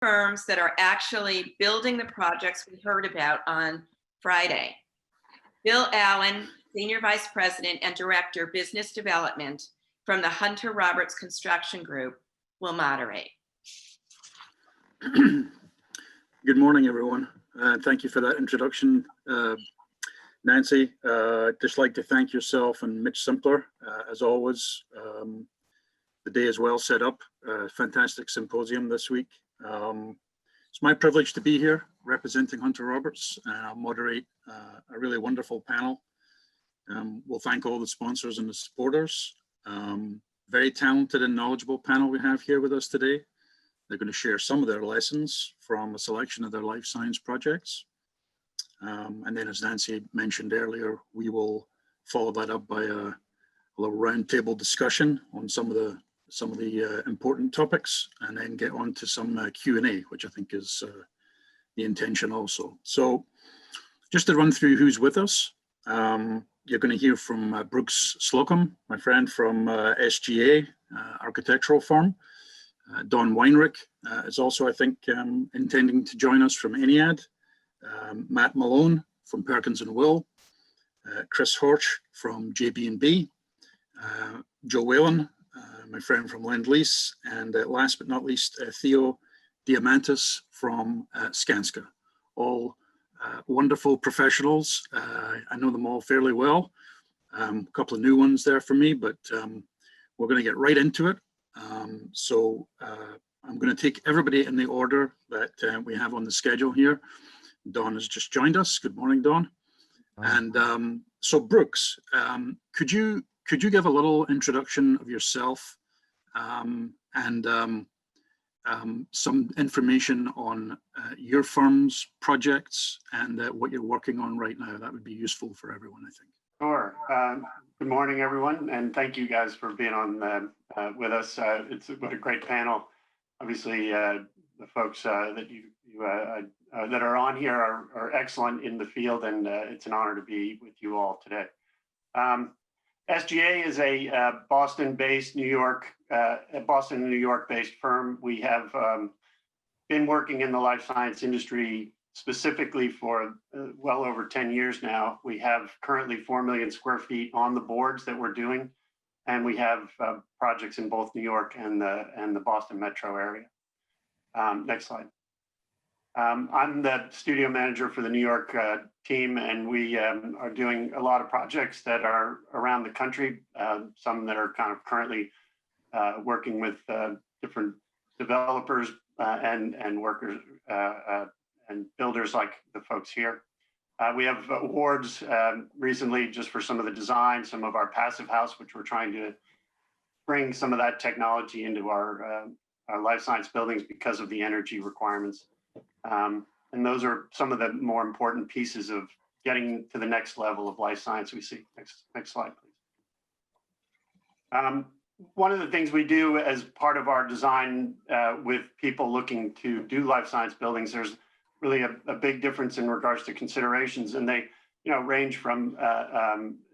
firms that are actually building the projects we heard about on Friday. Bill Allen, Senior Vice President and Director, Business Development from the Hunter Roberts Construction Group, will moderate. Good morning, everyone. Thank you for that introduction, Nancy. Just like to thank yourself and Mitch Simpler, as always. The day is well set up. Fantastic symposium this week. It's my privilege to be here representing Hunter Roberts, and I'll moderate a really wonderful panel. We'll thank all the sponsors and the supporters. Very talented and knowledgeable panel we have here with us today. They're going to share some of their lessons from a selection of their life science projects. And then, as Nancy mentioned earlier, we will follow that up by a little roundtable discussion on some of the important topics, and then get on to some Q&A, which I think is the intention also. So just to run through who's with us, you're going to hear from Brooks Slocum, my friend from SGA, architectural firm. Don Weinreich is also, I think, intending to join us from Ennead. Matt Malone from Perkins and Will. Chris Horch from JB&B. Joe Whalen, my friend from Lendlease. And last but not least, Theo Diamantis from Skanska. All wonderful professionals. I know them all fairly well. A couple of new ones there for me, but we're going to get right into it. So I'm going to take everybody in the order that we have on the schedule here. Dawn has just joined us. Good morning, Dawn. And so Brooks, could you give a little introduction of yourself and some information on your firm's projects and what you're working on right now? That would be useful for everyone, I think. Sure. Good morning, everyone, and thank you guys for being on with us. What a great panel. Obviously, the folks that that are on here are excellent in the field, and it's an honor to be with you all today. SGA is a Boston-based, New York-based firm. We have been working in the life science industry specifically for well over 10 years now. We have currently 4 million square feet on the boards that we're doing, and we have projects in both New York and the Boston metro area. Next slide. I'm the studio manager for the New York team, and we are doing a lot of projects that are around the country, some that are kind of currently working with different developers and workers and builders like the folks here. We have awards recently just for some of the design, some of our passive house, which we're trying to bring some of that technology into our life science buildings because of the energy requirements. And those are some of the more important pieces of getting to the next level of life science we see. Next slide, please. One of the things we do as part of our design with people looking to do life science buildings, there's really a big difference in regards to considerations, and they range from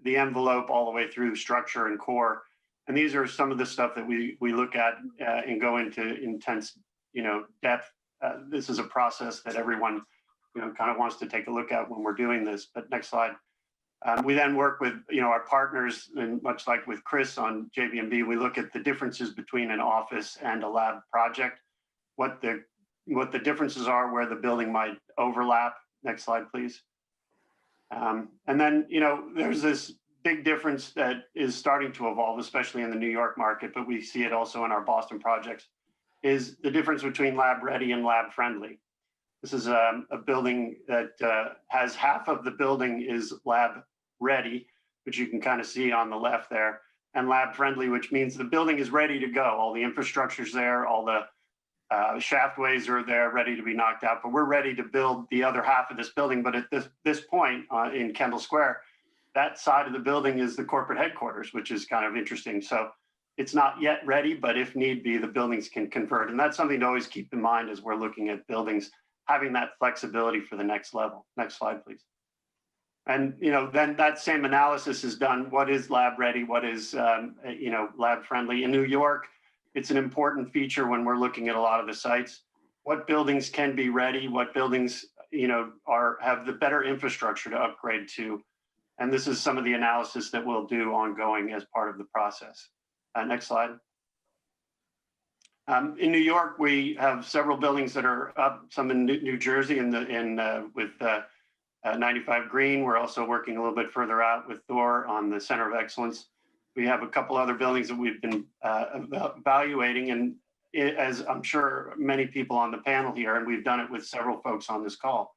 the envelope all the way through structure and core. And these are some of the stuff that we look at and go into intense depth. This is a process that everyone kind of wants to take a look at when we're doing this. But next slide. We then work with our partners, and much like with Chris on JB&B, we look at the differences between an office and a lab project, what the differences are, where the building might overlap. Next slide, please. And then there's this big difference that is starting to evolve, especially in the New York market, but we see it also in our Boston projects, is the difference between lab ready and lab friendly. This is a building that has half of the building is lab ready, which you can kind of see on the left there, and lab friendly, which means the building is ready to go. All the infrastructure's there, all the shaftways are there, ready to be knocked out, but we're ready to build the other half of this building. But at this point in Kendall Square, that side of the building is the corporate headquarters, which is kind of interesting. So it's not yet ready, but if need be, the buildings can convert. And that's something to always keep in mind as we're looking at buildings, having that flexibility for the next level. Next slide, please. And then that same analysis is done. What is lab ready? What is lab friendly? In New York, it's an important feature when we're looking at a lot of the sites. what buildings can be ready, what buildings, have the better infrastructure to upgrade to. And this is some of the analysis that we'll do ongoing as part of the process. Next slide. In New York, we have several buildings that are up, some in New Jersey with 95 Green. We're also working a little bit further out with Thor on the Center of Excellence. We have a couple other buildings that we've been evaluating, and as I'm sure many people on the panel here, and we've done it with several folks on this call,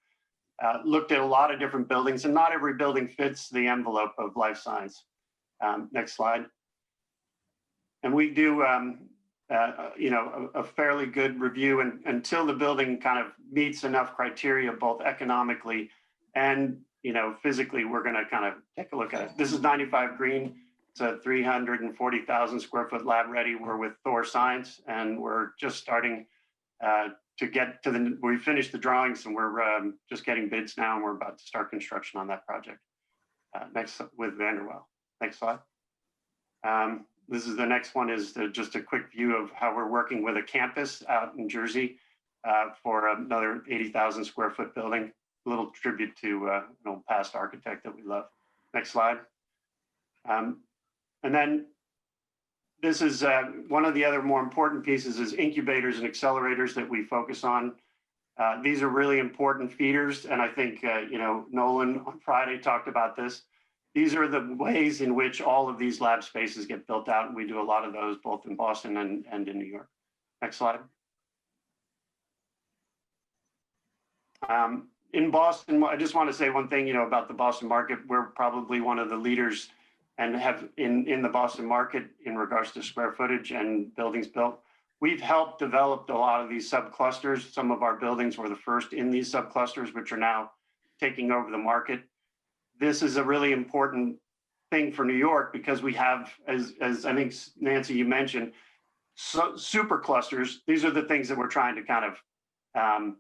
looked at a lot of different buildings, and not every building fits the envelope of life science. Next slide. And we do a fairly good review, and until the building kind of meets enough criteria, both economically and physically, we're going to kind of take a look at it. This is 95 Green. It's a 340,000 square foot lab ready. We're with Thor Science, and we're just starting to get to we finished the drawings, and we're just getting bids now, and we're about to start construction on that project. Next with Vanderwell. Next slide. This is the next one, is just a quick view of how we're working with a campus out in Jersey for another 80,000 square foot building. A little tribute to an old past architect that we love. Next slide. And then this is one of the other more important pieces is incubators and accelerators that we focus on. These are really important feeders. And I think, Nolan on Friday talked about this. These are the ways in which all of these lab spaces get built out. And we do a lot of those both in Boston and in New York. Next slide. In Boston, I just want to say one thing, about the Boston market. We're probably one of the leaders and have in the Boston market in regards to square footage and buildings built. We've helped develop a lot of these subclusters. Some of our buildings were the first in these subclusters, which are now taking over the market. This is a really important thing for New York because we have, as I think, Nancy, you mentioned, super clusters. These are the things that we're trying to kind of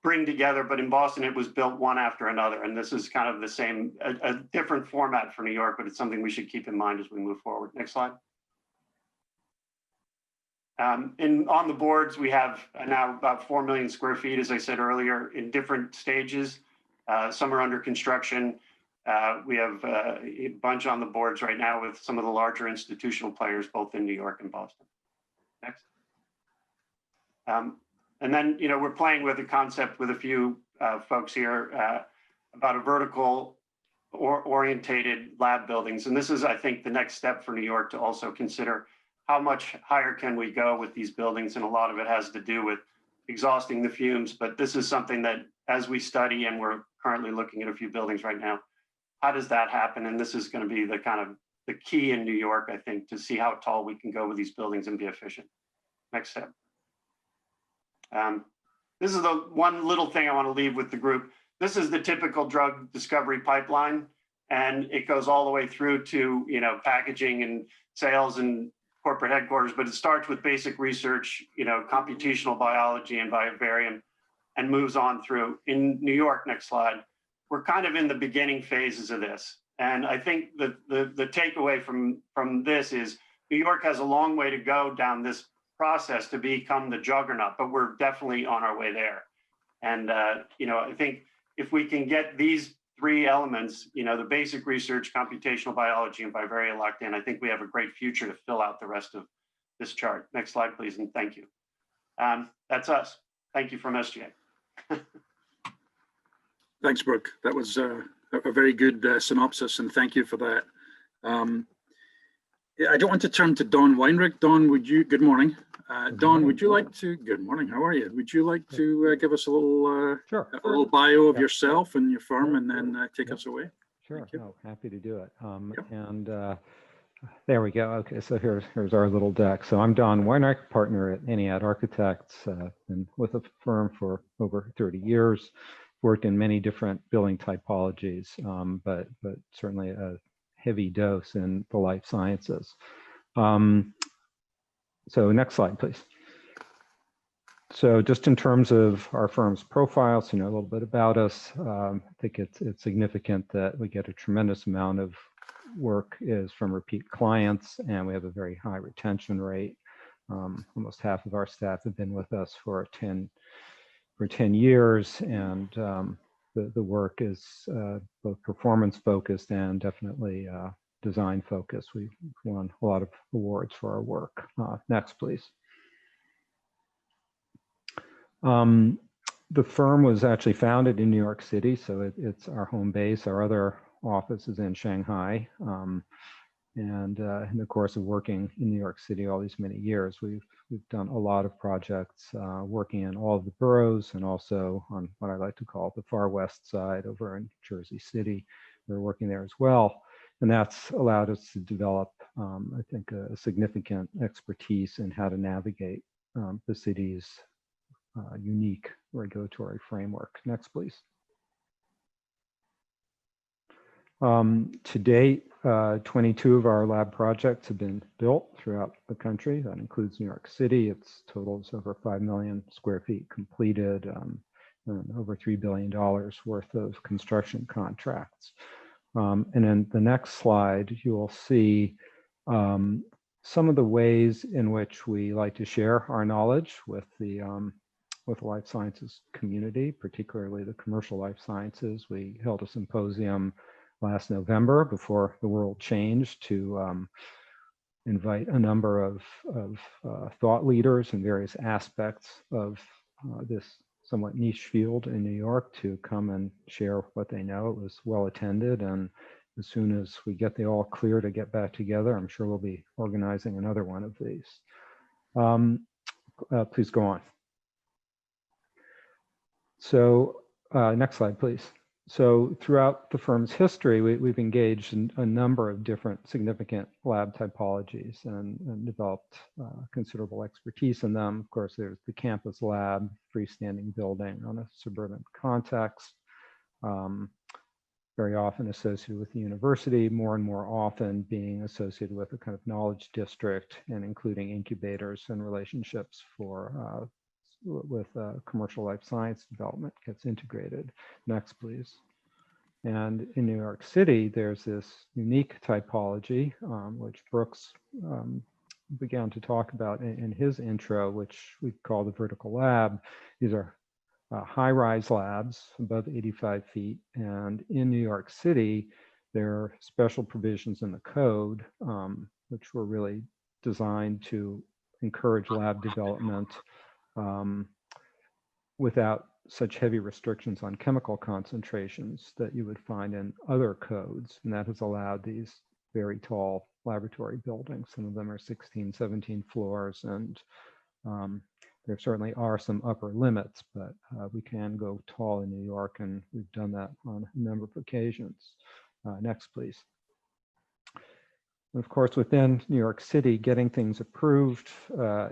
bring together, but in Boston, it was built one after another. And this is kind of the same, a different format for New York, but it's something we should keep in mind as we move forward. Next slide. On the boards, we have now about 4 million square feet, as I said earlier, in different stages. Some are under construction. We have a bunch on the boards right now with some of the larger institutional players, both in New York and Boston. Next. And then, we're playing with a concept with a few folks here about a vertical orientated lab buildings. And this is, I think, the next step for New York to also consider how much higher can we go with these buildings. And a lot of it has to do with exhausting the fumes. But this is something that as we study, and we're currently looking at a few buildings right now, how does that happen? And this is going to be the kind of the key in New York, I think, to see how tall we can go with these buildings and be efficient. Next step. This is the one little thing I want to leave with the group. This is the typical drug discovery pipeline, and it goes all the way through to packaging and sales and corporate headquarters. But it starts with basic research, computational biology and vivarium, and moves on through. In New York, next slide, we're kind of in the beginning phases of this, and I think the takeaway from this is New York has a long way to go down this process to become the juggernaut, but we're definitely on our way there. And I think if we can get these three elements, the basic research, computational biology, and vivarium locked in, I think we have a great future to fill out the rest of this chart. Next slide, please, and thank you. That's us. Thank you from SGA. Thanks, Brooke. That was a very good synopsis, and thank you for that. Yeah, I don't want to turn to Don Weinreich. Don, good morning. Don, would you like to, good morning, how are you? Would you like to give us a little, sure. A little bio of yourself and your firm, and then take us away? Sure, no, happy to do it. And there we go. Okay, so here's our little deck. So I'm Don Weinreich, partner at Ennead Architects, been with the firm for over 30 years, worked in many different building typologies, but certainly a heavy dose in the life sciences. So next slide, please. So just in terms of our firm's profile, so a little bit about us, I think it's significant that we get a tremendous amount of work is from repeat clients, and we have a very high retention rate. Almost half of our staff have been with us for 10 years, and the work is both performance focused and definitely design focused. We've won a lot of awards for our work. Next, please. The firm was actually founded in New York City, so it's our home base. Our other office is in Shanghai. And in the course of working in New York City all these many years, we've done a lot of projects working in all of the boroughs and also on what I like to call the far west side over in Jersey City. We're working there as well. And that's allowed us to develop, I think, a significant expertise in how to navigate the city's unique regulatory framework. Next, please. To date, 22 of our lab projects have been built throughout the country. That includes New York City. Its totals over 5 million square feet completed, and over $3 billion worth of construction contracts. And in the next slide, you will see some of the ways in which we like to share our knowledge with the life sciences community, particularly the commercial life sciences. We held a symposium last November before the world changed to invite a number of thought leaders in various aspects of this somewhat niche field in New York to come and share what they know. It was well attended, and as soon as we get the all clear to get back together, I'm sure we'll be organizing another one of these. Please go on. So next slide, please. So throughout the firm's history, we've engaged in a number of different significant lab typologies and developed considerable expertise in them. Of course, there's the campus lab, freestanding building on a suburban context, very often associated with the university, more and more often being associated with a kind of knowledge district and including incubators and relationships for with commercial life science development gets integrated. Next, please. And in New York City, there's this unique typology, which Brooks began to talk about in his intro, which we call the vertical lab. These are high-rise labs above 85 feet. And in New York City, there are special provisions in the code, which were really designed to encourage lab development without such heavy restrictions on chemical concentrations that you would find in other codes. And that has allowed these very tall laboratory buildings. Some of them are 16, 17 floors, and there certainly are some upper limits, but we can go tall in New York, and we've done that on a number of occasions. Next, please. Of course, within New York City, getting things approved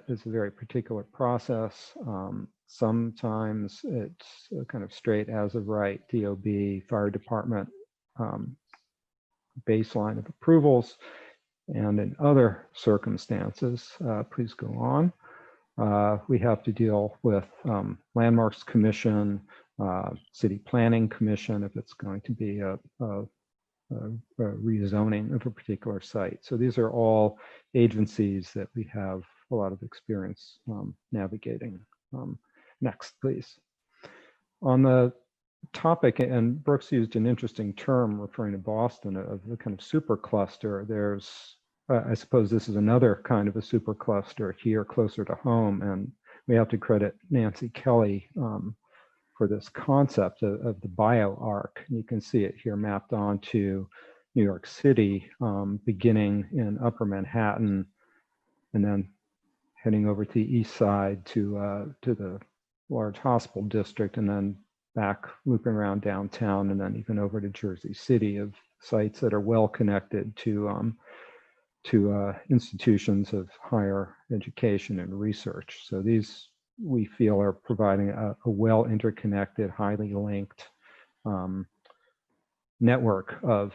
is a very particular process. Sometimes it's kind of straight as of right, DOB, fire department baseline of approvals. And in other circumstances, please go on, we have to deal with Landmarks Commission, City Planning Commission, if it's going to be a rezoning of a particular site. So these are all agencies that we have a lot of experience navigating. Next, please. On the topic, and Brooks used an interesting term referring to Boston of the kind of supercluster. There's, I suppose this is another kind of a supercluster here closer to home, and we have to credit Nancy Kelly for this concept of the bioarc. You can see it here mapped onto New York City, beginning in Upper Manhattan, and then heading over to the east side to the large hospital district, and then back looping around downtown, and then even over to Jersey City, of sites that are well connected to institutions of higher education and research. So these, we feel, are providing a well interconnected, highly linked network of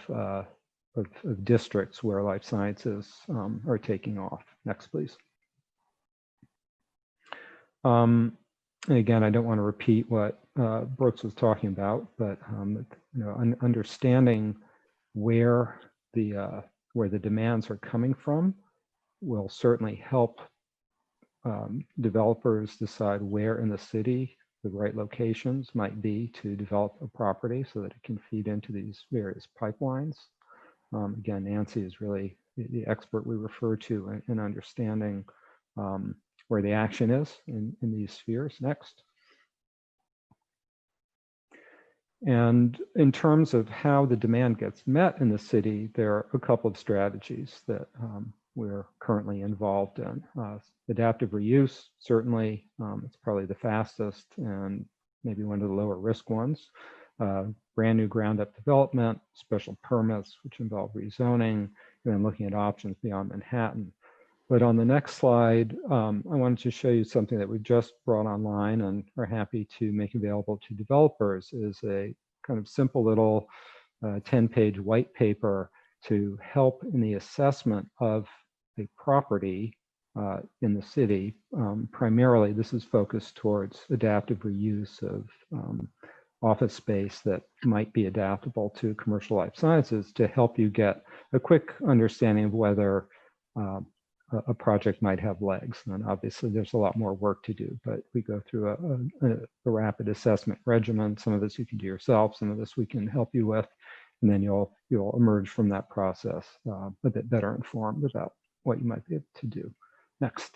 districts where life sciences are taking off. Next, please. And again, I don't want to repeat what Brooks was talking about, but understanding where the demands are coming from will certainly help developers decide where in the city the right locations might be to develop a property so that it can feed into these various pipelines. Again, Nancy is really the expert we refer to in understanding where the action is in these spheres. Next. And in terms of how the demand gets met in the city, there are a couple of strategies that we're currently involved in. Adaptive reuse, certainly, it's probably the fastest and maybe one of the lower risk ones. Brand new ground up development, special permits, which involve rezoning, and then looking at options beyond Manhattan. But on the next slide, I wanted to show you something that we just brought online and are happy to make available to developers, is a kind of simple little 10-page white paper to help in the assessment of a property in the city. Primarily, this is focused towards adaptive reuse of office space that might be adaptable to commercial life sciences to help you get a quick understanding of whether a project might have legs. And obviously there's a lot more work to do, but we go through a rapid assessment regimen. Some of this you can do yourself, some of this we can help you with, and then you'll emerge from that process a bit better informed about what you might be able to do. Next.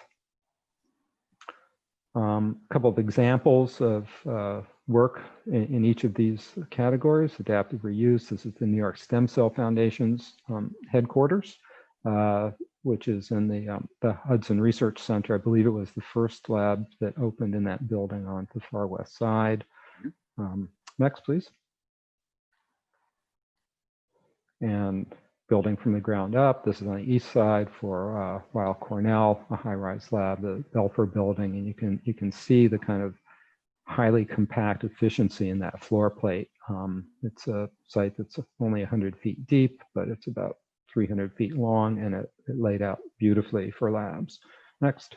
A couple of examples of work in each of these categories. Adaptive reuse, this is the New York Stem Cell Foundation's headquarters, which is in the Hudson Research Center. I believe it was the first lab that opened in that building on the far west side. Next, please. And building from the ground up, this is on the east side for Weill Cornell, a high-rise lab, the Belfer building, and you can see the kind of highly compact efficiency in that floor plate. It's a site that's only 100 feet deep, but it's about 300 feet long, and it laid out beautifully for labs. Next.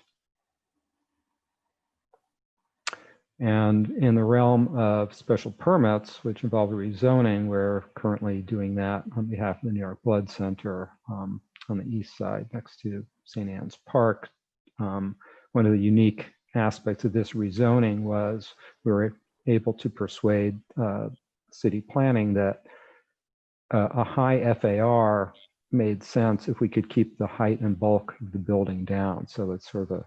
And in the realm of special permits, which involve rezoning, we're currently doing that on behalf of the New York Blood Center on the east side next to St. Anne's Park. One of the unique aspects of this rezoning was we were able to persuade city planning that a high FAR made sense if we could keep the height and bulk of the building down. So it's sort of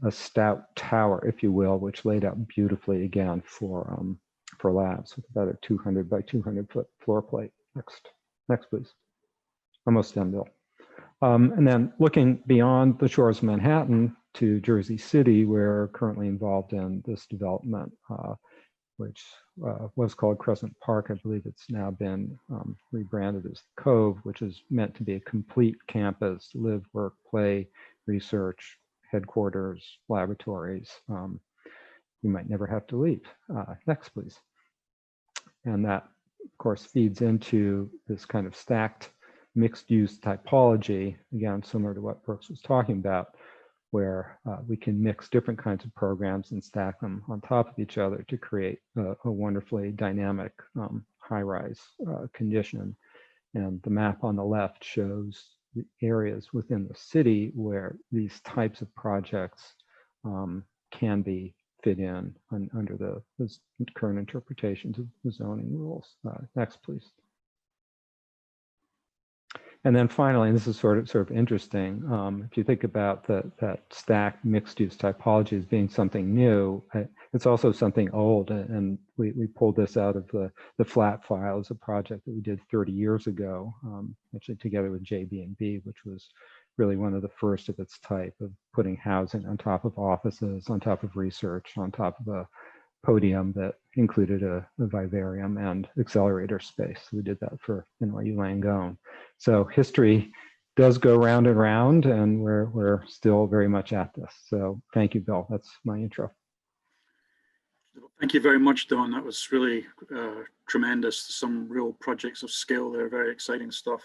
a stout tower, if you will, which laid out beautifully again for labs with about a 200 by 200 foot floor plate. Next, please. Almost done, Bill. And then looking beyond the shores of Manhattan to Jersey City, we're currently involved in this development, which was called Crescent Park. I believe it's now been rebranded as the Cove, which is meant to be a complete campus, live, work, play, research, headquarters, laboratories. You might never have to leave. Next, please. And that, of course, feeds into this kind of stacked mixed-use typology, again, similar to what Brooks was talking about, where we can mix different kinds of programs and stack them on top of each other to create a wonderfully dynamic high-rise condition. And the map on the left shows the areas within the city where these types of projects can be fit in under the current interpretations of the zoning rules. Next, please. And then finally, and this is sort of interesting, if you think about that stacked mixed-use typology as being something new, it's also something old. And we pulled this out of the flat file as a project that we did 30 years ago, actually together with JB&B, which was really one of the first of its type of putting housing on top of offices, on top of research, on top of a podium that included a vivarium and accelerator space. So we did that for NYU Langone. So history does go round and round, and we're still very much at this. So thank you, Bill. That's my intro. Thank you very much, Don. That was really tremendous. Some real projects of scale there, very exciting stuff.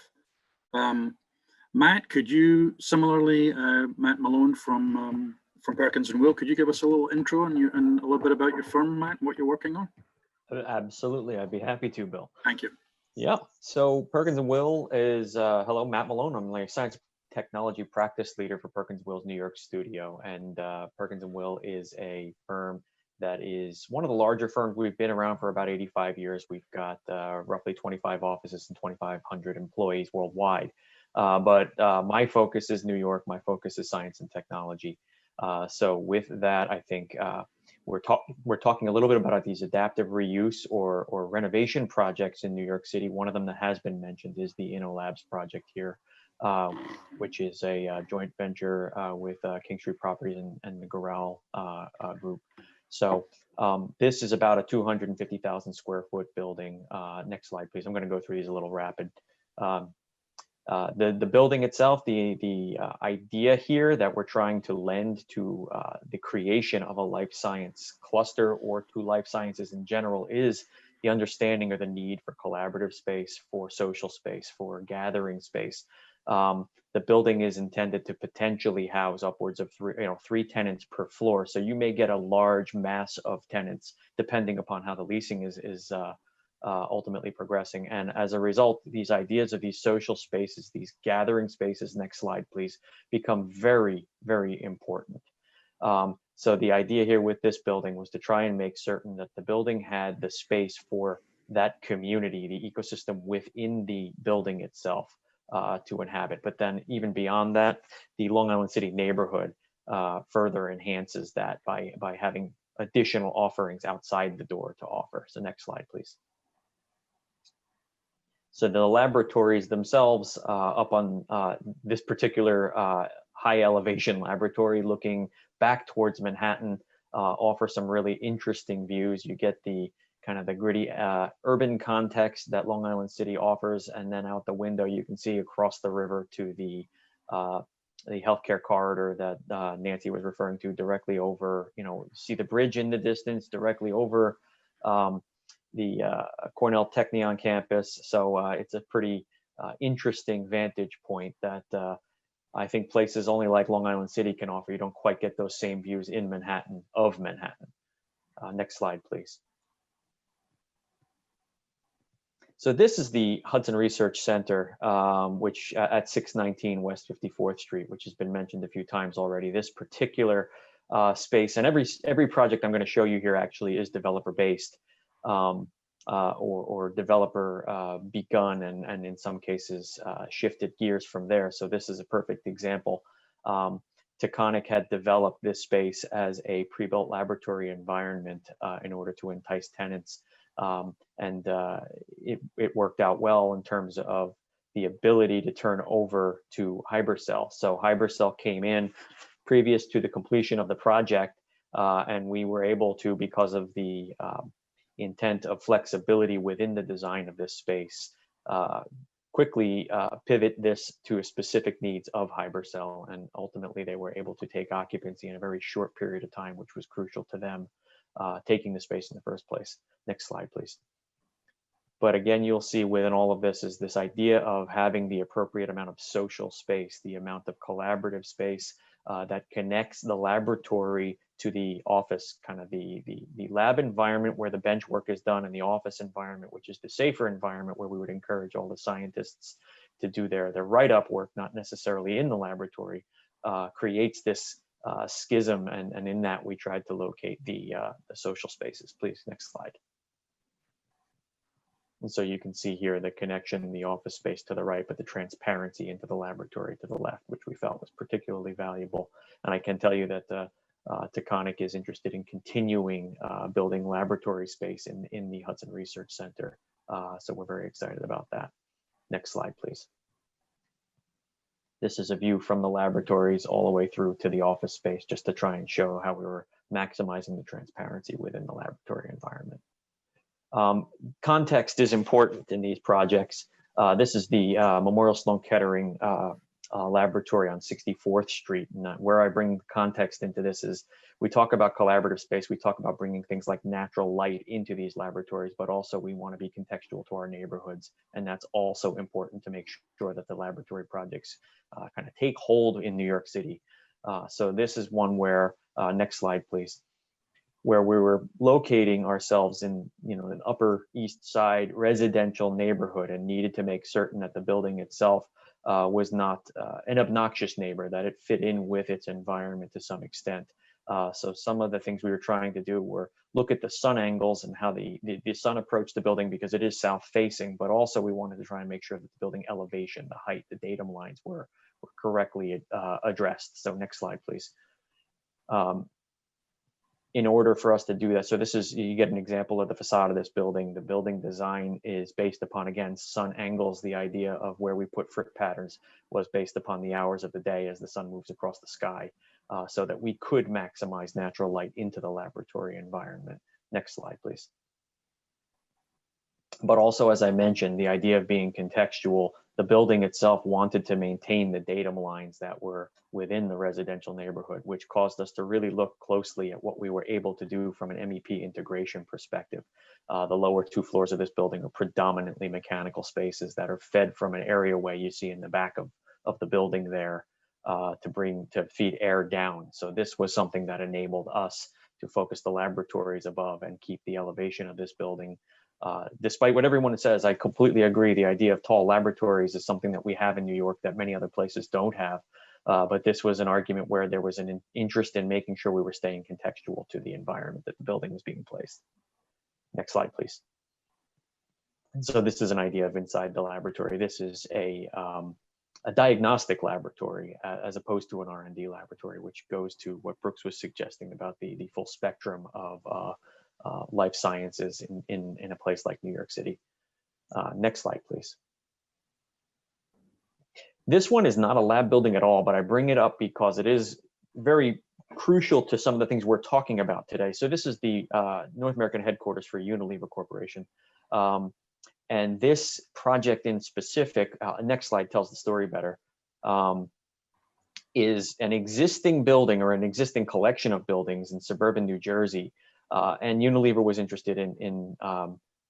Matt, could you similarly, Matt Malone from Perkins and Will, could you give us a little intro and a little bit about your firm, Matt, and what you're working on? Absolutely, I'd be happy to, Bill. Thank you. Yeah, so Perkins and Will is, hello, Matt Malone. I'm a life science technology practice leader for Perkins Will's New York studio. And Perkins & Will is a firm that is one of the larger firms. We've been around for about 85 years. We've got roughly 25 offices and 2,500 employees worldwide. But my focus is New York. My focus is science and technology. So with that, I think we're talking a little bit about these adaptive reuse or renovation projects in New York City. One of them that has been mentioned is the InnoLabs project here, which is a joint venture with King Street Properties and the Goral Group. So this is about a 250,000 square foot building. Next slide, please. I'm going to go through these a little rapid. The building itself, the idea here that we're trying to lend to the creation of a life science cluster or to life sciences in general is the understanding of the need for collaborative space, for social space, for gathering space. The building is intended to potentially house upwards of three tenants per floor. So you may get a large mass of tenants depending upon how the leasing is ultimately progressing. And as a result, these ideas of these social spaces, these gathering spaces, next slide, please, become very, very important. So the idea here with this building was to try and make certain that the building had the space for that community, the ecosystem within the building itself to inhabit. But then even beyond that, the Long Island City neighborhood further enhances that by having additional offerings outside the door to offer. So next slide, please. So the laboratories themselves up on this particular high elevation laboratory looking back towards Manhattan offer some really interesting views. You get the kind of the gritty urban context that Long Island City offers, and then out the window you can see across the river to the healthcare corridor that Nancy was referring to, directly over, see the bridge in the distance, directly over the Cornell Technion campus. So it's a pretty interesting vantage point that I think places only like Long Island City can offer. You don't quite get those same views in Manhattan, of Manhattan. Next slide, please. So this is the Hudson Research Center, which at 619 West 54th Street, which has been mentioned a few times already. This particular space, and every project I'm going to show you here actually is developer based. Or developer begun and in some cases shifted gears from there. So this is a perfect example. Taconic had developed this space as a pre-built laboratory environment in order to entice tenants. And it worked out well in terms of the ability to turn over to Hybercell. So Hybercell came in previous to the completion of the project, and we were able to, because of the intent of flexibility within the design of this space, quickly pivot this to specific needs of Hybercell, and ultimately they were able to take occupancy in a very short period of time, which was crucial to them taking the space in the first place. Next slide, please. But again, you'll see within all of this is this idea of having the appropriate amount of social space, the amount of collaborative space that connects the laboratory to the office, kind of the lab environment where the bench work is done, and the office environment, which is the safer environment where we would encourage all the scientists to do their write-up work, not necessarily in the laboratory, creates this schism, and in that we tried to locate the social spaces. Please, next slide. And so you can see here the connection in the office space to the right, but the transparency into the laboratory to the left, which we felt was particularly valuable. And I can tell you that Taconic is interested in continuing building laboratory space in the Hudson Research Center. So we're very excited about that. Next slide, please. This is a view from the laboratories all the way through to the office space, just to try and show how we were maximizing the transparency within the laboratory environment. Context is important in these projects. This is the Memorial Sloan Kettering laboratory on 64th Street. And where I bring context into this is we talk about collaborative space. We talk about bringing things like natural light into these laboratories, but also we want to be contextual to our neighborhoods. And that's also important to make sure that the laboratory projects kind of take hold in New York City. So this is one where, next slide, please, where we were locating ourselves in, an Upper East Side residential neighborhood and needed to make certain that the building itself was not an obnoxious neighbor, that it fit in with its environment to some extent. So some of the things we were trying to do were look at the sun angles and how the sun approached the building, because it is south facing, but also we wanted to try and make sure that the building elevation, the height, the datum lines were correctly addressed. So next slide, please. In order for us to do that, so this is, you get an example of the facade of this building. The building design is based upon, again, sun angles. The idea of where we put frick patterns was based upon the hours of the day as the sun moves across the sky, so that we could maximize natural light into the laboratory environment. Next slide, please. But also, as I mentioned, the idea of being contextual, the building itself wanted to maintain the datum lines that were within the residential neighborhood, which caused us to really look closely at what we were able to do from an MEP integration perspective. The lower 2 floors of this building are predominantly mechanical spaces that are fed from an areaway you see in the back of the building there, to feed air down. So this was something that enabled us to focus the laboratories above and keep the elevation of this building. Despite what everyone says, I completely agree. The idea of tall laboratories is something that we have in New York that many other places don't have. But this was an argument where there was an interest in making sure we were staying contextual to the environment that the building was being placed. Next slide, please. And so this is an idea of inside the laboratory. This is a diagnostic laboratory as opposed to an R&D laboratory, which goes to what Brooks was suggesting about the full spectrum of life sciences in a place like New York City. Next slide, please. This one is not a lab building at all, but I bring it up because it is very crucial to some of the things we're talking about today. So this is the North American headquarters for Unilever Corporation. And this project in specific, next slide tells the story better, is an existing building or an existing collection of buildings in suburban New Jersey. And Unilever was interested in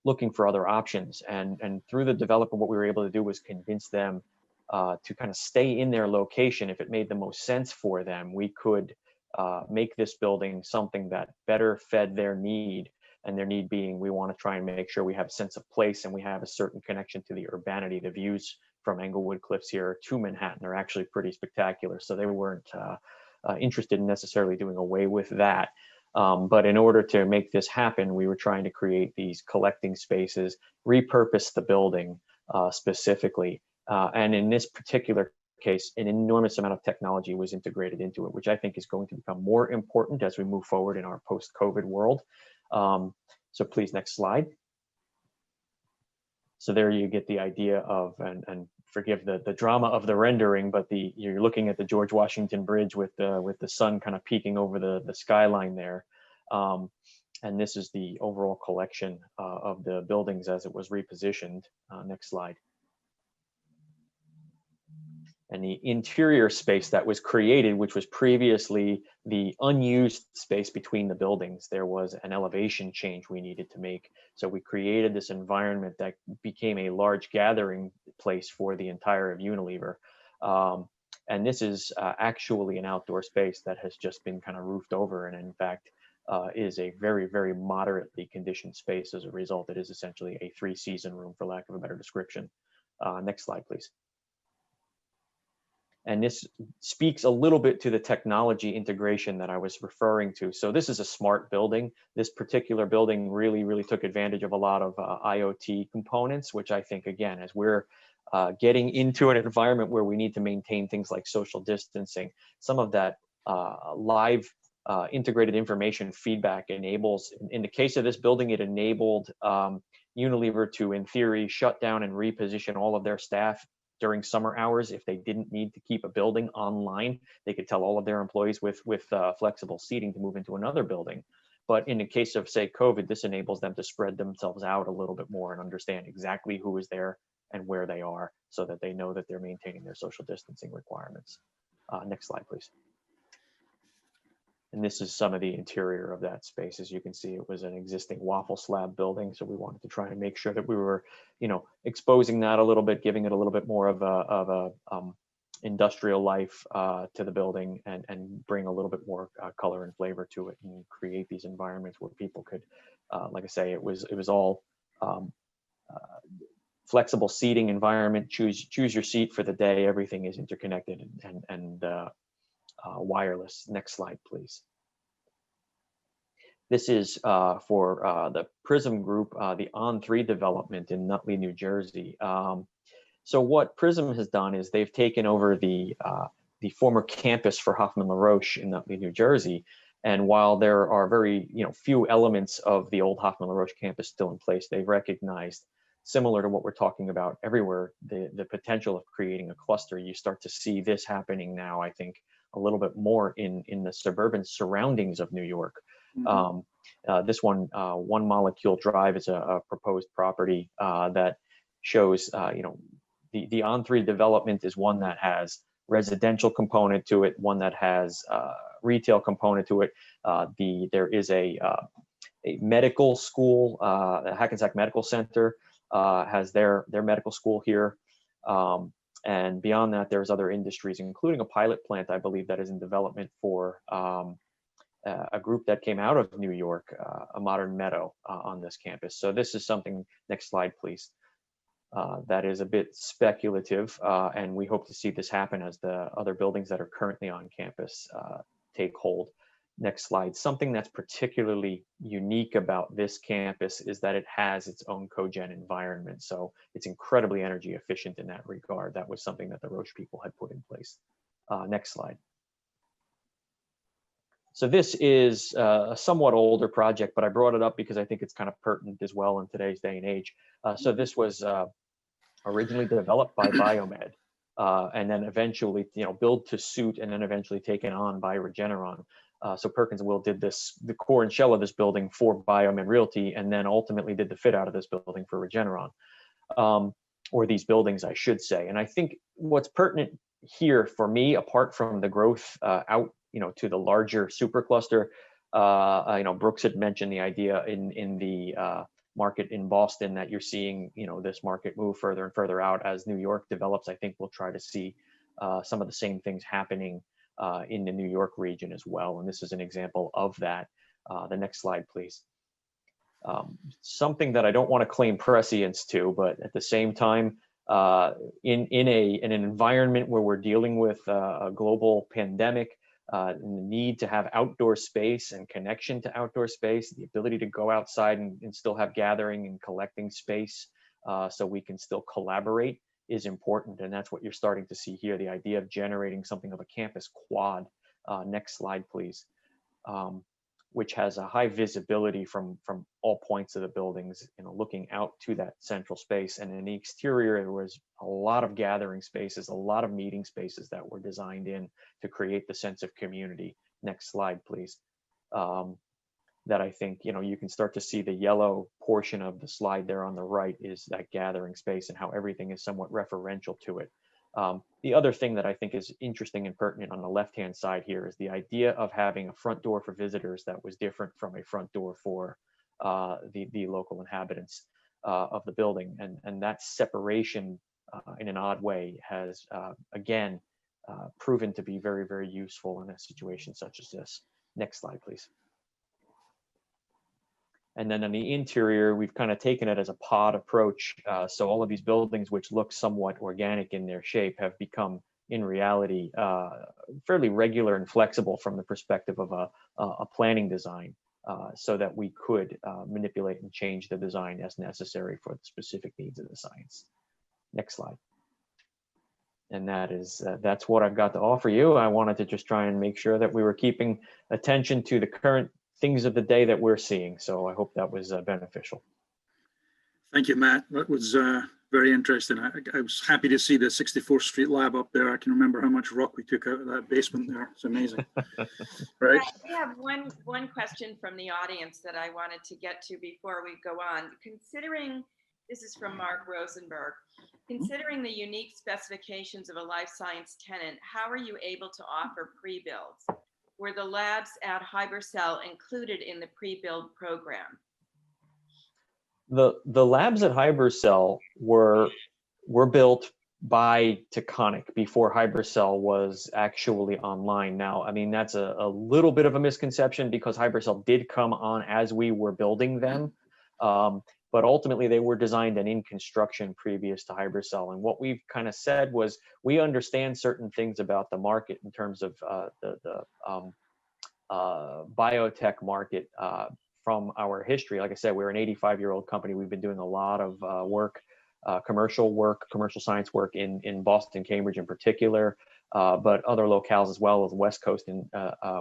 looking for other options. And through the developer, what we were able to do was convince them to kind of stay in their location. If it made the most sense for them, we could make this building something that better fed their need. And their need being, we want to try and make sure we have a sense of place and we have a certain connection to the urbanity. The views from Englewood Cliffs here to Manhattan are actually pretty spectacular. So they weren't interested in necessarily doing away with that. But in order to make this happen, we were trying to create these collecting spaces, repurpose the building specifically. And in this particular case, an enormous amount of technology was integrated into it, which I think is going to become more important as we move forward in our post-COVID world. So please, next slide. So there you get the idea of, and forgive the drama of the rendering, but you're looking at the George Washington Bridge with the sun kind of peeking over the skyline there. And this is the overall collection of the buildings as it was repositioned. Next slide. And the interior space that was created, which was previously the unused space between the buildings, there was an elevation change we needed to make. So we created this environment that became a large gathering place for the entire of Unilever. And this is actually an outdoor space that has just been kind of roofed over, and in fact is a very, very moderately conditioned space. As a result, it is essentially a 3-season room, for lack of a better description. Next slide, please. And this speaks a little bit to the technology integration that I was referring to. So this is a smart building. This particular building really, really took advantage of a lot of IoT components, which I think, again, as we're getting into an environment where we need to maintain things like social distancing, some of that live integrated information feedback enables, in the case of this building, it enabled Unilever to, in theory, shut down and reposition all of their staff during summer hours. If they didn't need to keep a building online, they could tell all of their employees with flexible seating to move into another building. But in the case of, say, COVID, this enables them to spread themselves out a little bit more and understand exactly who is there and where they are, so that they know that they're maintaining their social distancing requirements. Next slide, please. And this is some of the interior of that space. As you can see, it was an existing waffle slab building. So we wanted to try and make sure that we were, exposing that a little bit, giving it a little bit more of a industrial life to the building, and bring a little bit more color and flavor to it, and create these environments where people could, like I say, it was all flexible seating environment. Choose your seat for the day. Everything is interconnected and wireless. Next slide, please. This is for the Prism Group, the On3 development in Nutley, New Jersey. So what Prism has done is they've taken over the former campus for Hoffman LaRoche in Nutley, New Jersey. And while there are very few elements of the old Hoffman LaRoche campus still in place, they've recognized, similar to what we're talking about everywhere, the potential of creating a cluster. You start to see this happening now, I think, a little bit more in the suburban surroundings of New York. Mm-hmm. This one, One Molecule Drive, is a proposed property that shows, the On3 development is one that has residential component to it, one that has retail component to it. There is a medical school, the Hackensack Medical Center has their medical school here. And beyond that, there's other industries, including a pilot plant, I believe, that is in development for a group that came out of New York, a Modern Meadow on this campus. So this is something, next slide, please, that is a bit speculative, and we hope to see this happen as the other buildings that are currently on campus take hold. Next slide. Something that's particularly unique about this campus is that it has its own cogen environment. So it's incredibly energy efficient in that regard. That was something that the Roche people had put in place. Next slide. So this is a somewhat older project, but I brought it up because I think it's kind of pertinent as well in today's day and age. So this was originally developed by Biomed, and then eventually, built to suit, and then eventually taken on by Regeneron. So Perkins and Will did the core and shell of this building for Biomed Realty, and then ultimately did the fit out of this building for Regeneron, or these buildings, I should say. And I think what's pertinent here for me, apart from the growth out, to the larger supercluster, Brooks had mentioned the idea in the market in Boston that you're seeing, this market move further and further out as New York develops. I think we'll try to see some of the same things happening in the New York region as well. And this is an example of that. The next slide, please. Something that I don't want to claim prescience to, but at the same time, in an environment where we're dealing with a global pandemic, the need to have outdoor space and connection to outdoor space, the ability to go outside and still have gathering and collecting space so we can still collaborate is important. And that's what you're starting to see here, the idea of generating something of a campus quad. Next slide, please. Which has a high visibility from all points of the buildings, looking out to that central space. And in the exterior, there was a lot of gathering spaces, a lot of meeting spaces that were designed in to create the sense of community. Next slide, please. That I think, you can start to see the yellow portion of the slide there on the right is that gathering space and how everything is somewhat referential to it. The other thing that I think is interesting and pertinent on the left-hand side here is the idea of having a front door for visitors that was different from a front door for the local inhabitants of the building. And that separation in an odd way has, again, proven to be very, very useful in a situation such as this. Next slide, please. And then on the interior, we've kind of taken it as a pod approach. So all of these buildings, which look somewhat organic in their shape, have become, in reality, fairly regular and flexible from the perspective of a planning design, so that we could manipulate and change the design as necessary for the specific needs of the science. Next slide. And that's what I've got to offer you. I wanted to just try and make sure that we were keeping attention to the current things of the day that we're seeing. So I hope that was beneficial. Thank you, Matt. That was very interesting. I was happy to see the 64th Street lab up there. I can remember how much rock we took out of that basement there. It's amazing. Right? We have one question from the audience that I wanted to get to before we go on. Considering, this is from Mark Rosenberg, considering the unique specifications of a life science tenant, how are you able to offer pre-builds? Were the labs at Hybercell included in the pre-build program? The labs at Hybercell were built by Taconic before Hybercell was actually online. Now, I mean, that's a little bit of a misconception because Hybercell did come on as we were building them. But but ultimately they were designed and in construction previous to Hybrid-Cell. And what we've kind of said was, we understand certain things about the market in terms of the biotech market from our history. Like I said, we're an 85-year-old company. We've been doing a lot of work, commercial science work in Boston, Cambridge in particular, but other locales as well as the West Coast, and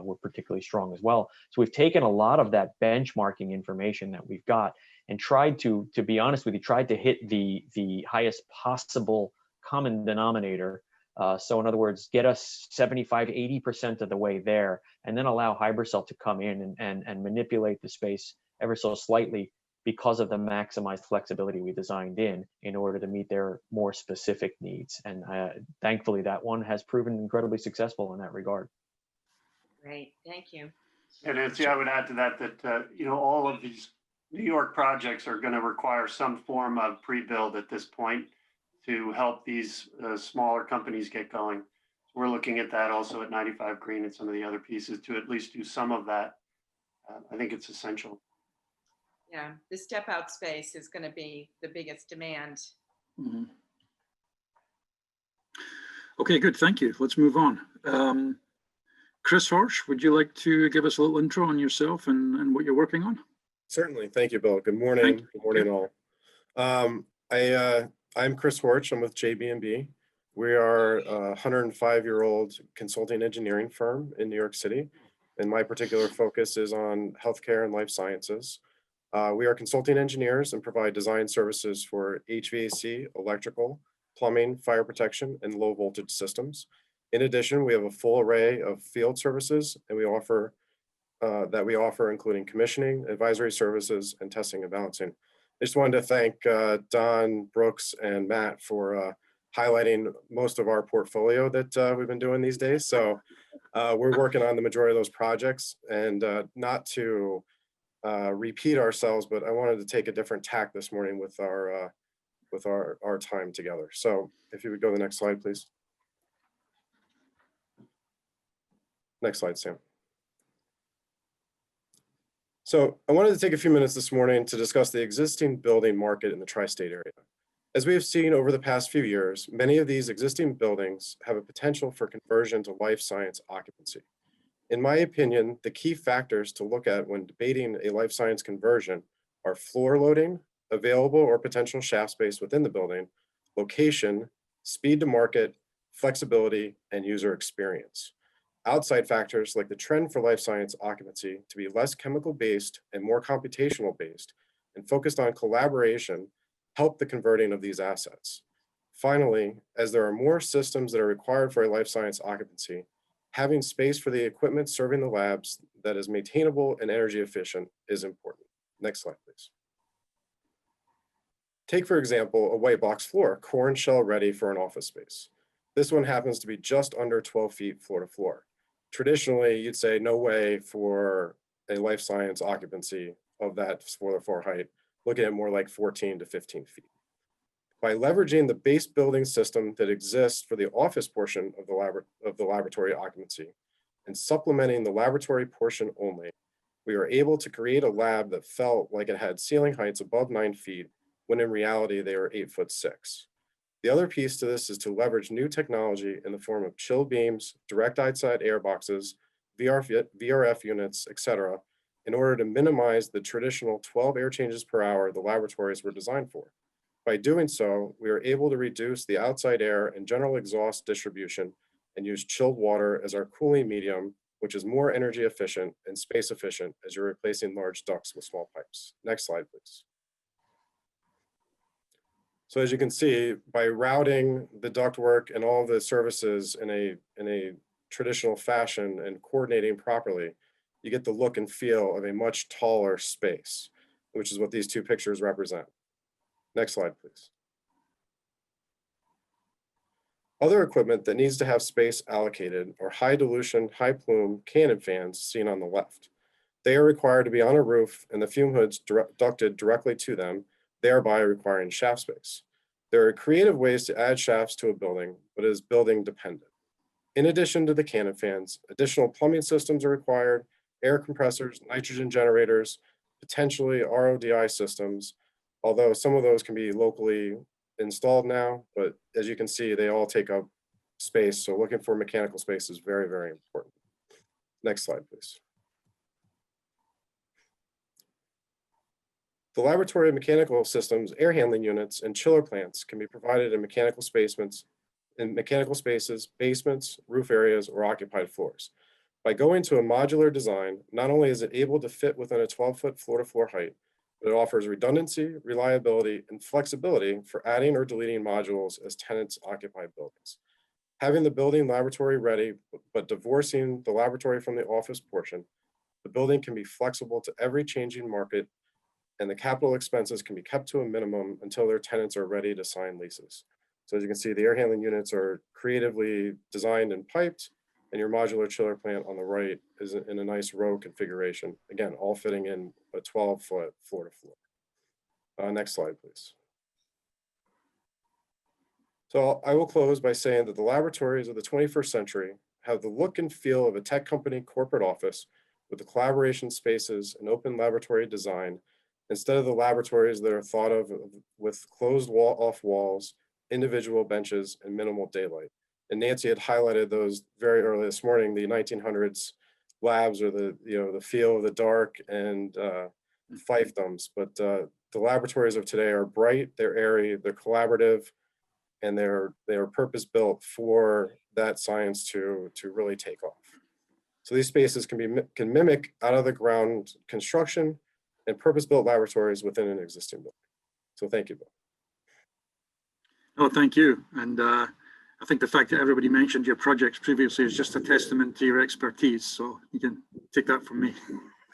we're particularly strong as well. So we've taken a lot of that benchmarking information that we've got and tried to be honest with you, tried to hit the highest possible common denominator. So in other words, get us 75, 80% of the way there, and then allow Hybrid-Cell to come in and manipulate the space ever so slightly because of the maximized flexibility we designed in order to meet their more specific needs. And thankfully, that one has proven incredibly successful in that regard. Great, thank you. And Nancy, I would add to that, you know, all of these New York projects are going to require some form of pre-build at this point to help these smaller companies get going. We're looking at that also at 95 Green and some of the other pieces to at least do some of that. I think it's essential. Yeah, the step out space is going to be the biggest demand. Mhm. Okay, good. Thank you. Let's move on. Chris Horch, would you like to give us a little intro on yourself and what you're working on? Certainly. Thank you, Bill. Good morning. Good morning, all. I'm Chris Horch. I'm with JB&B. We are a 105-year-old consulting engineering firm in New York City, and my particular focus is on healthcare and life sciences. We are consulting engineers and provide design services for HVAC, electrical, plumbing, fire protection, and low voltage systems. In addition, we have a full array of field services and we offer including commissioning, advisory services, and testing and balancing. I just wanted to thank Don, Brooks, and Matt for highlighting most of our portfolio that we've been doing these days. So we're working on the majority of those projects, and not to repeat ourselves, but I wanted to take a different tack this morning with our time together. So if you would go to the next slide, please. Next slide, Sam. So I wanted to take a few minutes this morning to discuss the existing building market in the tri-state area. As we have seen over the past few years, many of these existing buildings have a potential for conversion to life science occupancy. In my opinion, the key factors to look at when debating a life science conversion are floor loading, available or potential shaft space within the building, location, speed to market, flexibility, and user experience. Outside factors like the trend for life science occupancy to be less chemical based and more computational based and focused on collaboration help the converting of these assets. Finally, as there are more systems that are required for a life science occupancy, having space for the equipment serving the labs that is maintainable and energy efficient is important. Next slide, please. Take, for example, a white box floor, core and shell ready for an office space. This one happens to be just under 12 feet floor to floor. Traditionally, you'd say no way for a life science occupancy of that floor to floor height, looking at more like 14 to 15 feet. By leveraging the base building system that exists for the office portion of the laboratory occupancy and supplementing the laboratory portion only, we were able to create a lab that felt like it had ceiling heights above 9 feet, when in reality they were 8'6". The other piece to this is to leverage new technology in the form of chill beams, direct outside air boxes, VRF units, etc., in order to minimize the traditional 12 air changes per hour the laboratories were designed for. By doing so, we are able to reduce the outside air and general exhaust distribution and use chilled water as our cooling medium, which is more energy efficient and space efficient as you're replacing large ducts with small pipes. Next slide, please. So as you can see, by routing the ductwork and all the services in a traditional fashion and coordinating properly, you get the look and feel of a much taller space, which is what these two pictures represent. Next slide, please. Other equipment that needs to have space allocated are high dilution, high plume cannon fans seen on the left. They are required to be on a roof and the fume hoods ducted directly to them, thereby requiring shaft space. There are creative ways to add shafts to a building, but it is building dependent. In addition to the cannon fans, additional plumbing systems are required, air compressors, nitrogen generators, potentially RODI systems, although some of those can be locally installed now, but as you can see, they all take up space. So looking for mechanical space is very, very important. Next slide, please. The laboratory of mechanical systems, air handling units, and chiller plants can be provided in mechanical spaces, basements, roof areas, or occupied floors. By going to a modular design, not only is it able to fit within a 12-foot floor-to-floor height, but it offers redundancy, reliability, and flexibility for adding or deleting modules as tenants occupy buildings. Having the building laboratory ready, but divorcing the laboratory from the office portion, the building can be flexible to every changing market, and the capital expenses can be kept to a minimum until their tenants are ready to sign leases. So as you can see, the air handling units are creatively designed and piped, and your modular chiller plant on the right is in a nice row configuration. Again, all fitting in a 12-foot floor-to-floor. Next slide, please. So I will close by saying that the laboratories of the 21st century have the look and feel of a tech company corporate office with the collaboration spaces and open laboratory design, instead of the laboratories that are thought of with closed off walls, individual benches, and minimal daylight. And Nancy had highlighted those very early this morning. The 1900s labs are the feel of the dark and fiefdoms, but the laboratories of today are bright, they're airy, they're collaborative, and they're purpose built for that science to really take off. So these spaces can mimic out of the ground construction and purpose-built laboratories within an existing building. So thank you, Bill. Oh, thank you. And I think the fact that everybody mentioned your projects previously is just a testament to your expertise. So you can take that from me.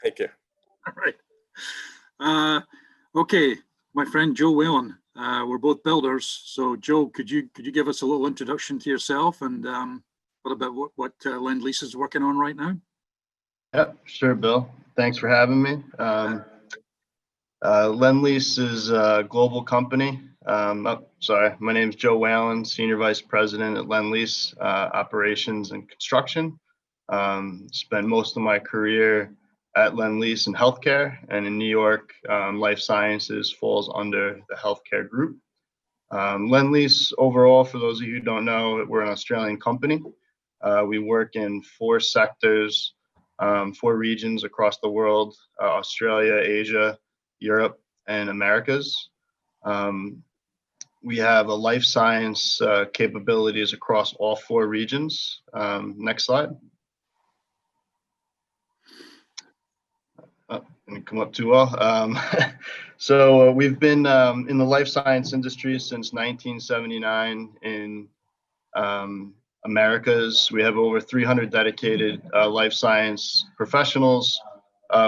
Thank you. All right. Okay, my friend Joe Whalen. We're both builders. So Joe, could you give us a little introduction to yourself and what about what Lendlease is working on right now? Yep, sure, Bill. Thanks for having me. Lendlease is a global company. My name is Joe Whalen, Senior Vice President at Lendlease, Operations and Construction. Spent most of my career at Lendlease in healthcare, and in New York, life sciences falls under the healthcare group. Lendlease overall, for those of you who don't know, we're an Australian company. We work in 4 sectors, 4 regions across the world: Australia, Asia, Europe, and Americas. We have a life science capabilities across all 4 regions. Next slide. Oh, didn't come up too well. So we've been in the life science industry since 1979 in Americas. We have over 300 dedicated life science professionals.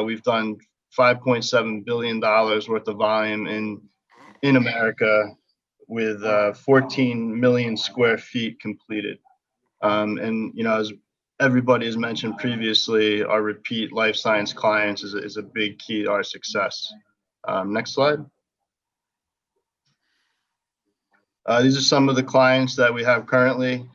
We've done $5.7 billion worth of volume in America with 14 million square feet completed. And as everybody has mentioned previously, our repeat life science clients is a big key to our success. Next slide. These are some of the clients that we have currently.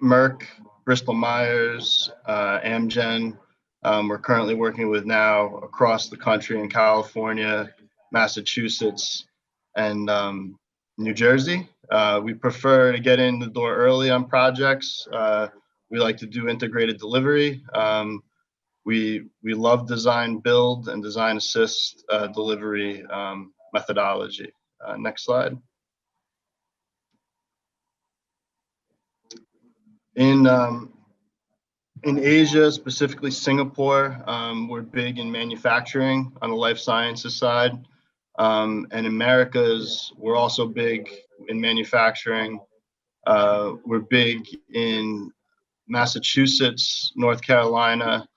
Merck, Bristol Myers, Amgen. We're currently working with now across the country in California, Massachusetts, and New Jersey. We prefer to get in the door early on projects. We like to do integrated delivery. We love design build and design assist delivery methodology. Next slide. In Asia, specifically Singapore, we're big in manufacturing on the life sciences side. And in Americas, we're also big in manufacturing. We're big in Massachusetts, North Carolina.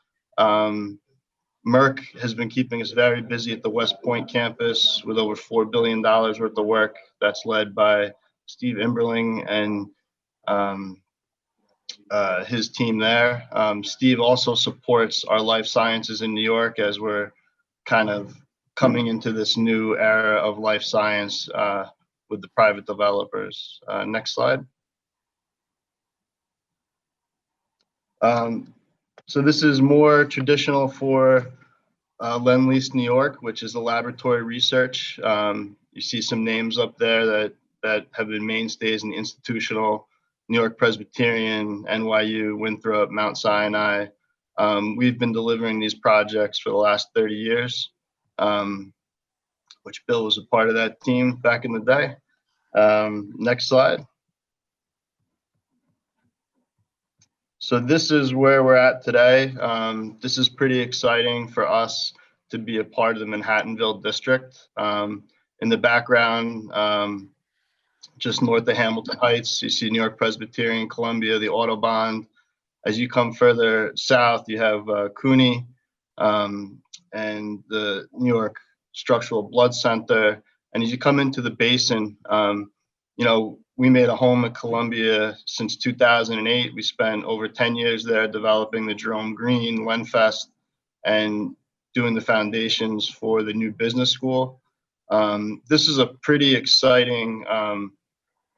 Merck has been keeping us very busy at the West Point campus with over $4 billion worth of work that's led by Steve Imberling and his team there. Steve also supports our life sciences in New York as we're kind of coming into this new era of life science with the private developers. Next slide. So this is more traditional for Lendlease, New York, which is a laboratory research. You see some names up there that have been mainstays in the institutional: New York Presbyterian, NYU, Winthrop, Mount Sinai. We've been delivering these projects for the last 30 years, which Bill was a part of that team back in the day. Next slide. So this is where we're at today. This is pretty exciting for us to be a part of the Manhattanville district. In the background, just north of Hamilton Heights, you see New York Presbyterian, Columbia, the Autobahn. As you come further south, you have CUNY and the New York Structural Blood Center. And as you come into the basin, you know, we made a home at Columbia since 2008. We spent over 10 years there developing the Jerome Green, Lenfest, and doing the foundations for the new business school. This is a pretty exciting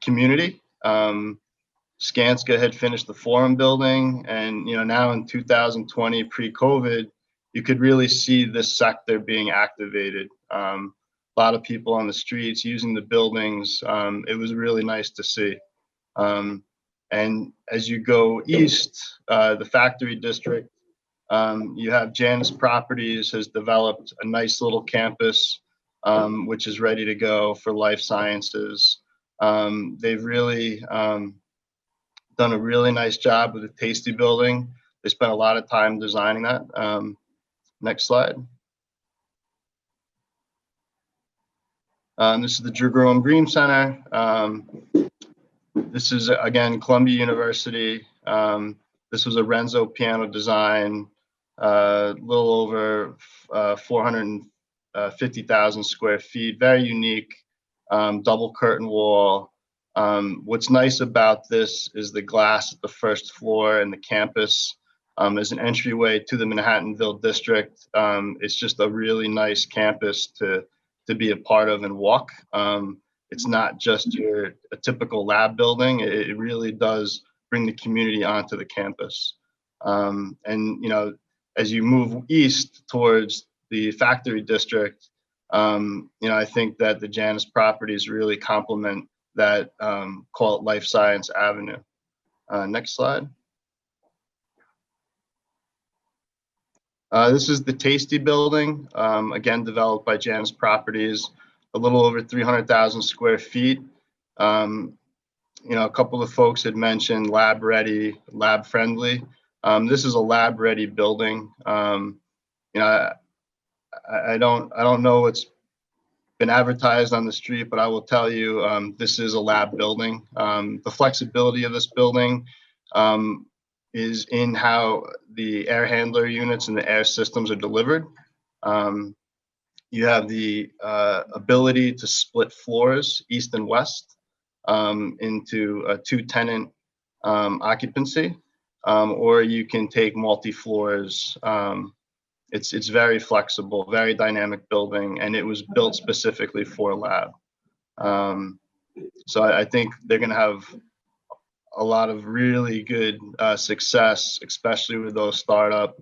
community. Skanska had finished the Forum building, and you know, now in 2020, pre-COVID, you could really see this sector being activated. A lot of people on the streets using the buildings. It was really nice to see. And as you go east, the factory district, you have Janus Properties has developed a nice little campus, which is ready to go for life sciences. They've really done a really nice job with the Tasty building. They spent a lot of time designing that. Next slide. This is the Jerome Green Center. This is, again, Columbia University. This was a Renzo piano design, a little over 450,000 square feet, very unique, double curtain wall. What's nice about this is the glass at the first floor and the campus. As an entryway to the Manhattanville district. It's just a really nice campus to be a part of and walk. It's not just a typical lab building. It really does bring the community onto the campus. And you know, as you move east towards the factory district, you know, I think that the Janus properties really complement that, call it Life Science Avenue. Next slide. This is the Tasty building, again, developed by Janus Properties, a little over 300,000 square feet. You know, a couple of folks had mentioned lab ready, lab friendly. This is a lab ready building. You know, I don't know what's been advertised on the street, but I will tell you, this is a lab building. The flexibility of this building is in how the air handler units and the air systems are delivered. You have the ability to split floors, east and west, into a 2-tenant occupancy, or you can take multi-floors. It's very flexible, very dynamic building, and it was built specifically for lab. So I think they're gonna have a lot of really good success, especially with those startup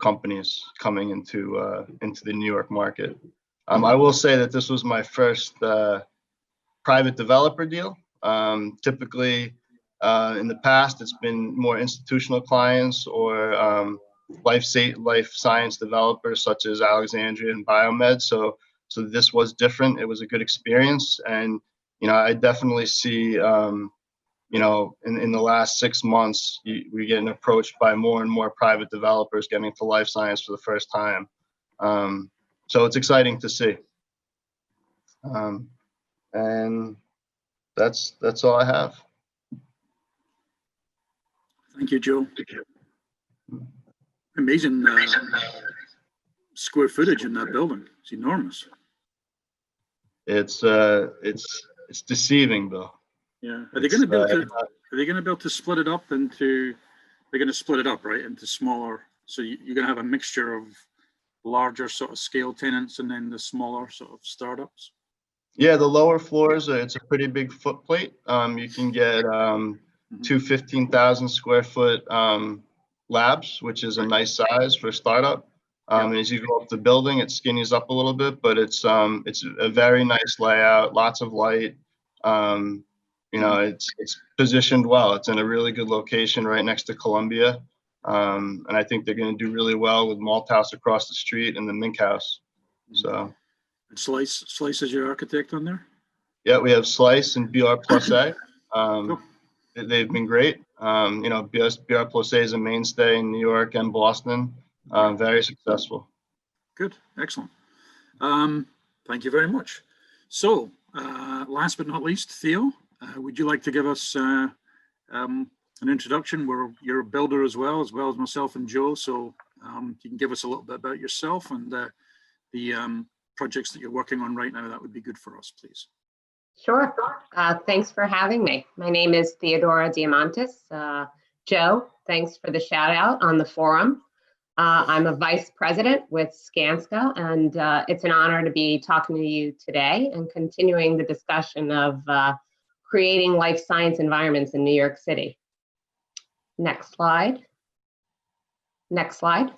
companies coming into the New York market. I will say that this was my first private developer deal. Typically, in the past, it's been more institutional clients or life science developers such as Alexandria and Biomed. So this was different. It was a good experience, and you know, I definitely see, you know, in the last 6 months, we're getting approached by more and more private developers getting into life science for the first time. So it's exciting to see. And that's all I have. Thank you, Joe. Amazing square footage in that building. It's enormous. It's deceiving, though. Yeah. Are they going to build it? Are they going to be able to split it up into? They're going to split it up, right, into smaller. So you're going to have a mixture of larger sort of scale tenants and then the smaller sort of startups. Yeah, the lower floors, it's a pretty big footplate. You can get 2 15,000 square foot labs, which is a nice size for a startup. And as you go up the building, it skinnies up a little bit, but it's a very nice layout, lots of light. You know, it's positioned well. It's in a really good location right next to Columbia. And I think they're going to do really well with Malthouse across the street and the Mink House. So. And Slice is your architect on there? Yeah, we have Slice and BR Plus A. Cool. They've been great. You know, BR Plus A is a mainstay in New York and Boston. Very successful. Good, excellent. Thank you very much. So, last but not least, Theo, would you like to give us an introduction? You're a builder as well as myself and Joe. So you can give us a little bit about yourself and the projects that you're working on right now. That would be good for us, please. Sure. Thanks for having me. My name is Theodora Diamantis. Joe, thanks for the shout out on the forum. I'm a vice president with Skanska, and it's an honor to be talking to you today and continuing the discussion of creating life science environments in New York City. Next slide. Next slide.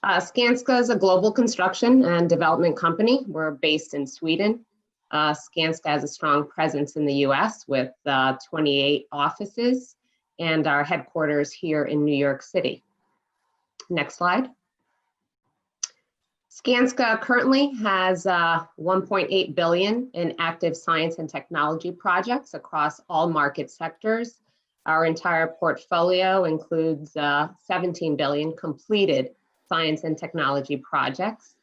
Skanska is a global construction and development company. We're based in Sweden. Skanska has a strong presence in the US with 28 offices and our headquarters here in New York City. Next slide. Skanska currently has 1.8 billion in active science and technology projects across all market sectors. Our entire portfolio includes 17 billion completed science and technology projects.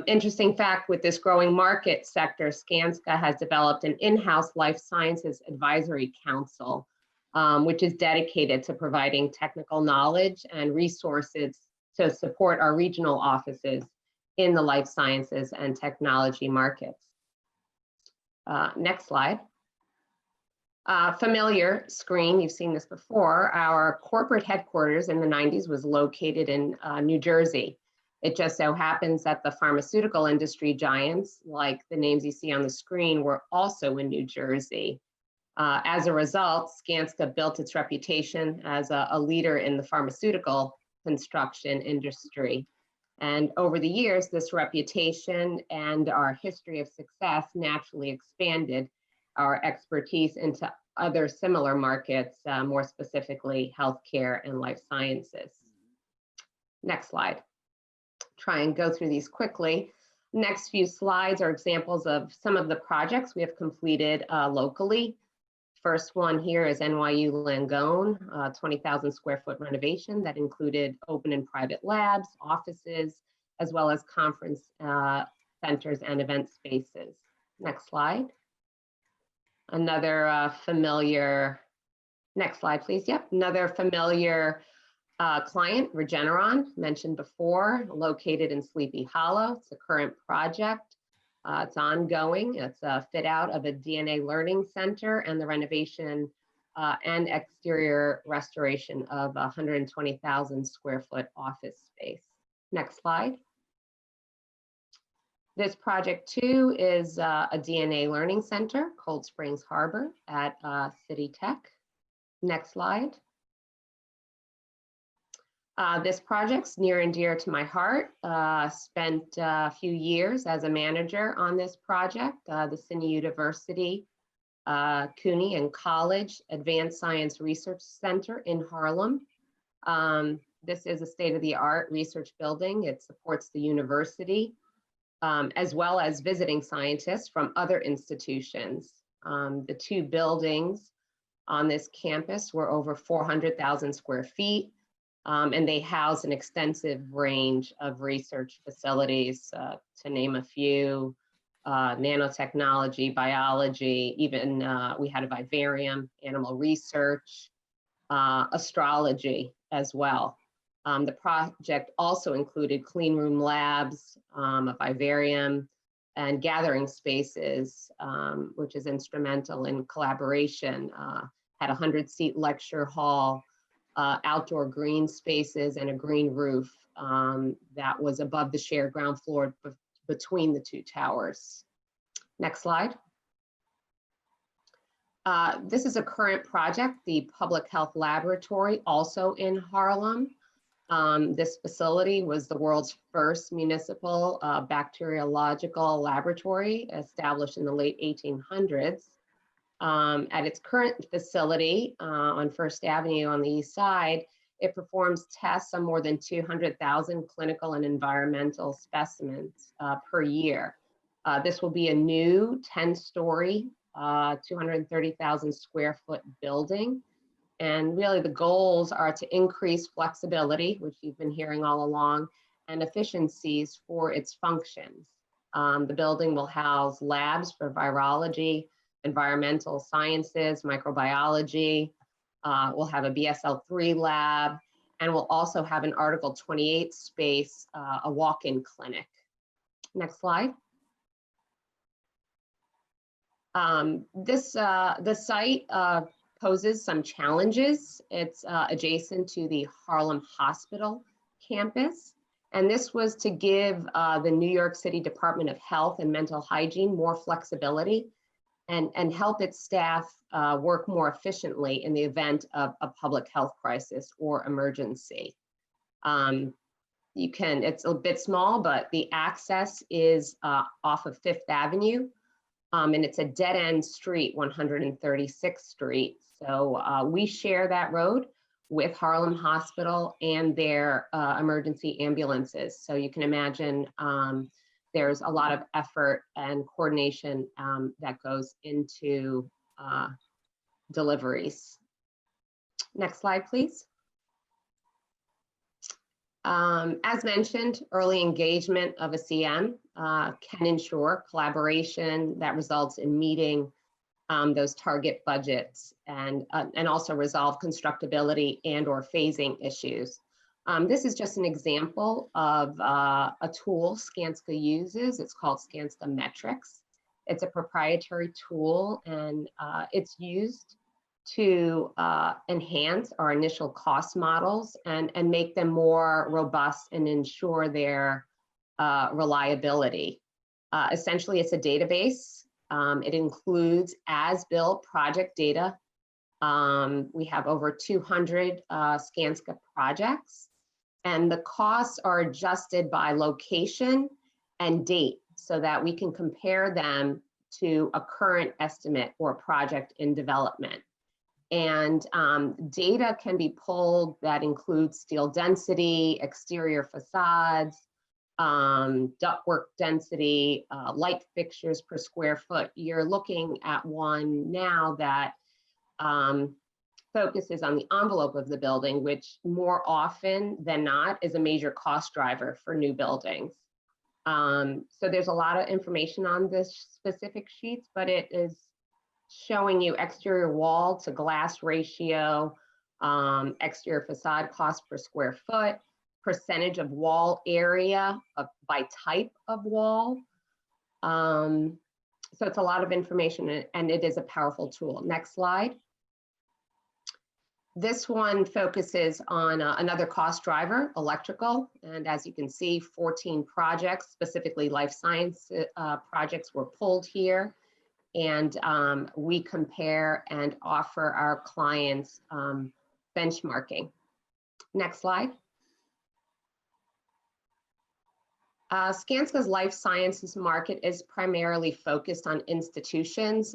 Interesting fact with this growing market sector, Skanska has developed an in-house life sciences advisory council, which is dedicated to providing technical knowledge and resources to support our regional offices in the life sciences and technology markets. Next slide. Familiar screen, you've seen this before. Our corporate headquarters in the 90s was located in New Jersey. It just so happens that the pharmaceutical industry giants, like the names you see on the screen, were also in New Jersey. As a result, Skanska built its reputation as a leader in the pharmaceutical construction industry. And over the years, this reputation and our history of success naturally expanded our expertise into other similar markets, more specifically healthcare and life sciences. Next slide. Try and go through these quickly. Next few slides are examples of some of the projects we have completed locally. First one here is NYU Langone, 20,000 square foot renovation that included open and private labs, offices, as well as conference centers and event spaces. Next slide. Another familiar, next slide, please. Yep, another familiar client, Regeneron, mentioned before, located in Sleepy Hollow. It's a current project. It's ongoing. It's a fit out of a DNA learning center and the renovation and exterior restoration of 120,000 square foot office space. Next slide. This project too is a DNA learning center, Cold Springs Harbor at City Tech. Next slide. This project's near and dear to my heart. Spent a few years as a manager on this project, the SUNY University CUNY and College Advanced Science Research Center in Harlem. This is a state-of-the-art research building. It supports the university, as well as visiting scientists from other institutions. The two buildings on this campus were over 400,000 square feet. And they house an extensive range of research facilities, to name a few, nanotechnology, biology, even we had a vivarium, animal research, astrology as well. The project also included clean room labs, a vivarium, and gathering spaces, which is instrumental in collaboration. Had a 100-seat lecture hall, outdoor green spaces, and a green roof that was above the shared ground floor between the two towers. Next slide. This is a current project, the Public Health Laboratory, also in Harlem. This facility was the world's first municipal bacteriological laboratory established in the late 1800s. At its current facility on First Avenue on the east side, it performs tests on more than 200,000 clinical and environmental specimens per year. This will be a new 10-story, 230,000 square foot building. And really the goals are to increase flexibility, which you've been hearing all along, and efficiencies for its functions. The building will house labs for virology, environmental sciences, microbiology. We'll have a BSL-3 lab, and we'll also have an Article 28 space, a walk-in clinic. Next slide. The site poses some challenges. It's adjacent to the Harlem Hospital campus. And this was to give the New York City Department of Health and Mental Hygiene more flexibility and help its staff work more efficiently in the event of a public health crisis or emergency. It's a bit small, but the access is off of Fifth Avenue. And it's a dead-end street, 136th Street. So we share that road with Harlem Hospital and their emergency ambulances. So you can imagine there's a lot of effort and coordination that goes into deliveries. Next slide, please. As mentioned, early engagement of a CM can ensure collaboration that results in meeting those target budgets and also resolve constructability and/or phasing issues. This is just an example of a tool Skanska uses. It's called Skanska Metrics. It's a proprietary tool, and it's used to enhance our initial cost models and make them more robust and ensure their reliability. Essentially, it's a database. It includes as-built project data. We have over 200 Skanska projects, and the costs are adjusted by location and date so that we can compare them to a current estimate or project in development. And data can be pulled that includes steel density, exterior facades, ductwork density, light fixtures per square foot. You're looking at one now that focuses on the envelope of the building, which more often than not is a major cost driver for new buildings. So there's a lot of information on this specific sheets, but it is showing you exterior wall to glass ratio, exterior facade cost per square foot, percentage of wall area by type of wall. So it's a lot of information, and it is a powerful tool. Next slide. This one focuses on another cost driver, electrical. And as you can see, 14 projects, specifically life science projects, were pulled here. And we compare and offer our clients benchmarking. Next slide. Skanska's life sciences market is primarily focused on institutions.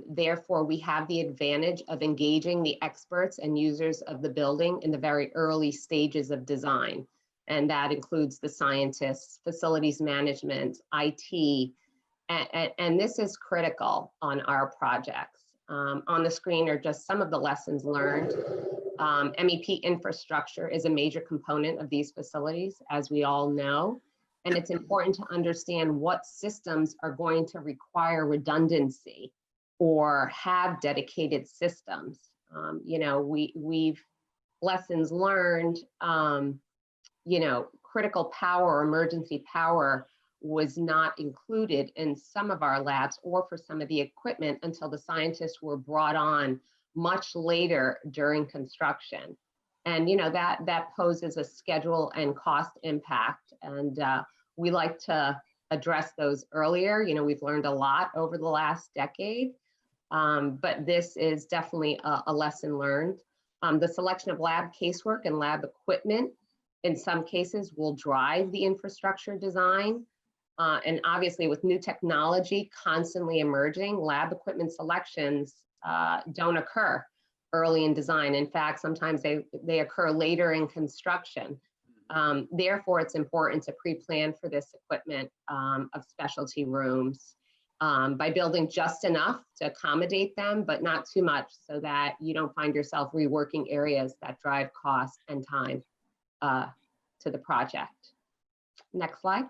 Therefore, we have the advantage of engaging the experts and users of the building in the very early stages of design. And that includes the scientists, facilities management, IT, and this is critical on our projects. On the screen are just some of the lessons learned. MEP infrastructure is a major component of these facilities, as we all know. And it's important to understand what systems are going to require redundancy or have dedicated systems. You know, we've lessons learned, you know, critical power, emergency power was not included in some of our labs or for some of the equipment until the scientists were brought on much later during construction. And, you know, that poses a schedule and cost impact. And we like to address those earlier. You know, we've learned a lot over the last decade. but this is definitely a lesson learned. The selection of lab casework and lab equipment in some cases will drive the infrastructure design. And obviously with new technology constantly emerging, lab equipment selections don't occur early in design. In fact, sometimes they occur later in construction. Therefore, it's important to pre-plan for this equipment of specialty rooms by building just enough to accommodate them, but not too much so that you don't find yourself reworking areas that drive cost and time to the project. Next slide.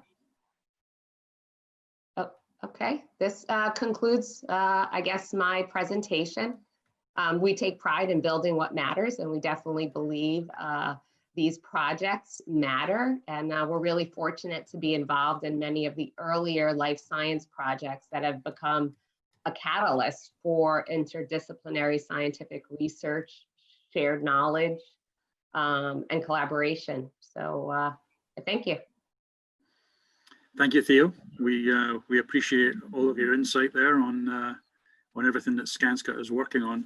Oh, okay. This concludes, I guess, my presentation. We take pride in building what matters, and we definitely believe these projects matter. And we're really fortunate to be involved in many of the earlier life science projects that have become a catalyst for interdisciplinary scientific research, shared knowledge, and collaboration. So thank you. Thank you, Theo. We appreciate all of your insight there on everything that Skanska is working on.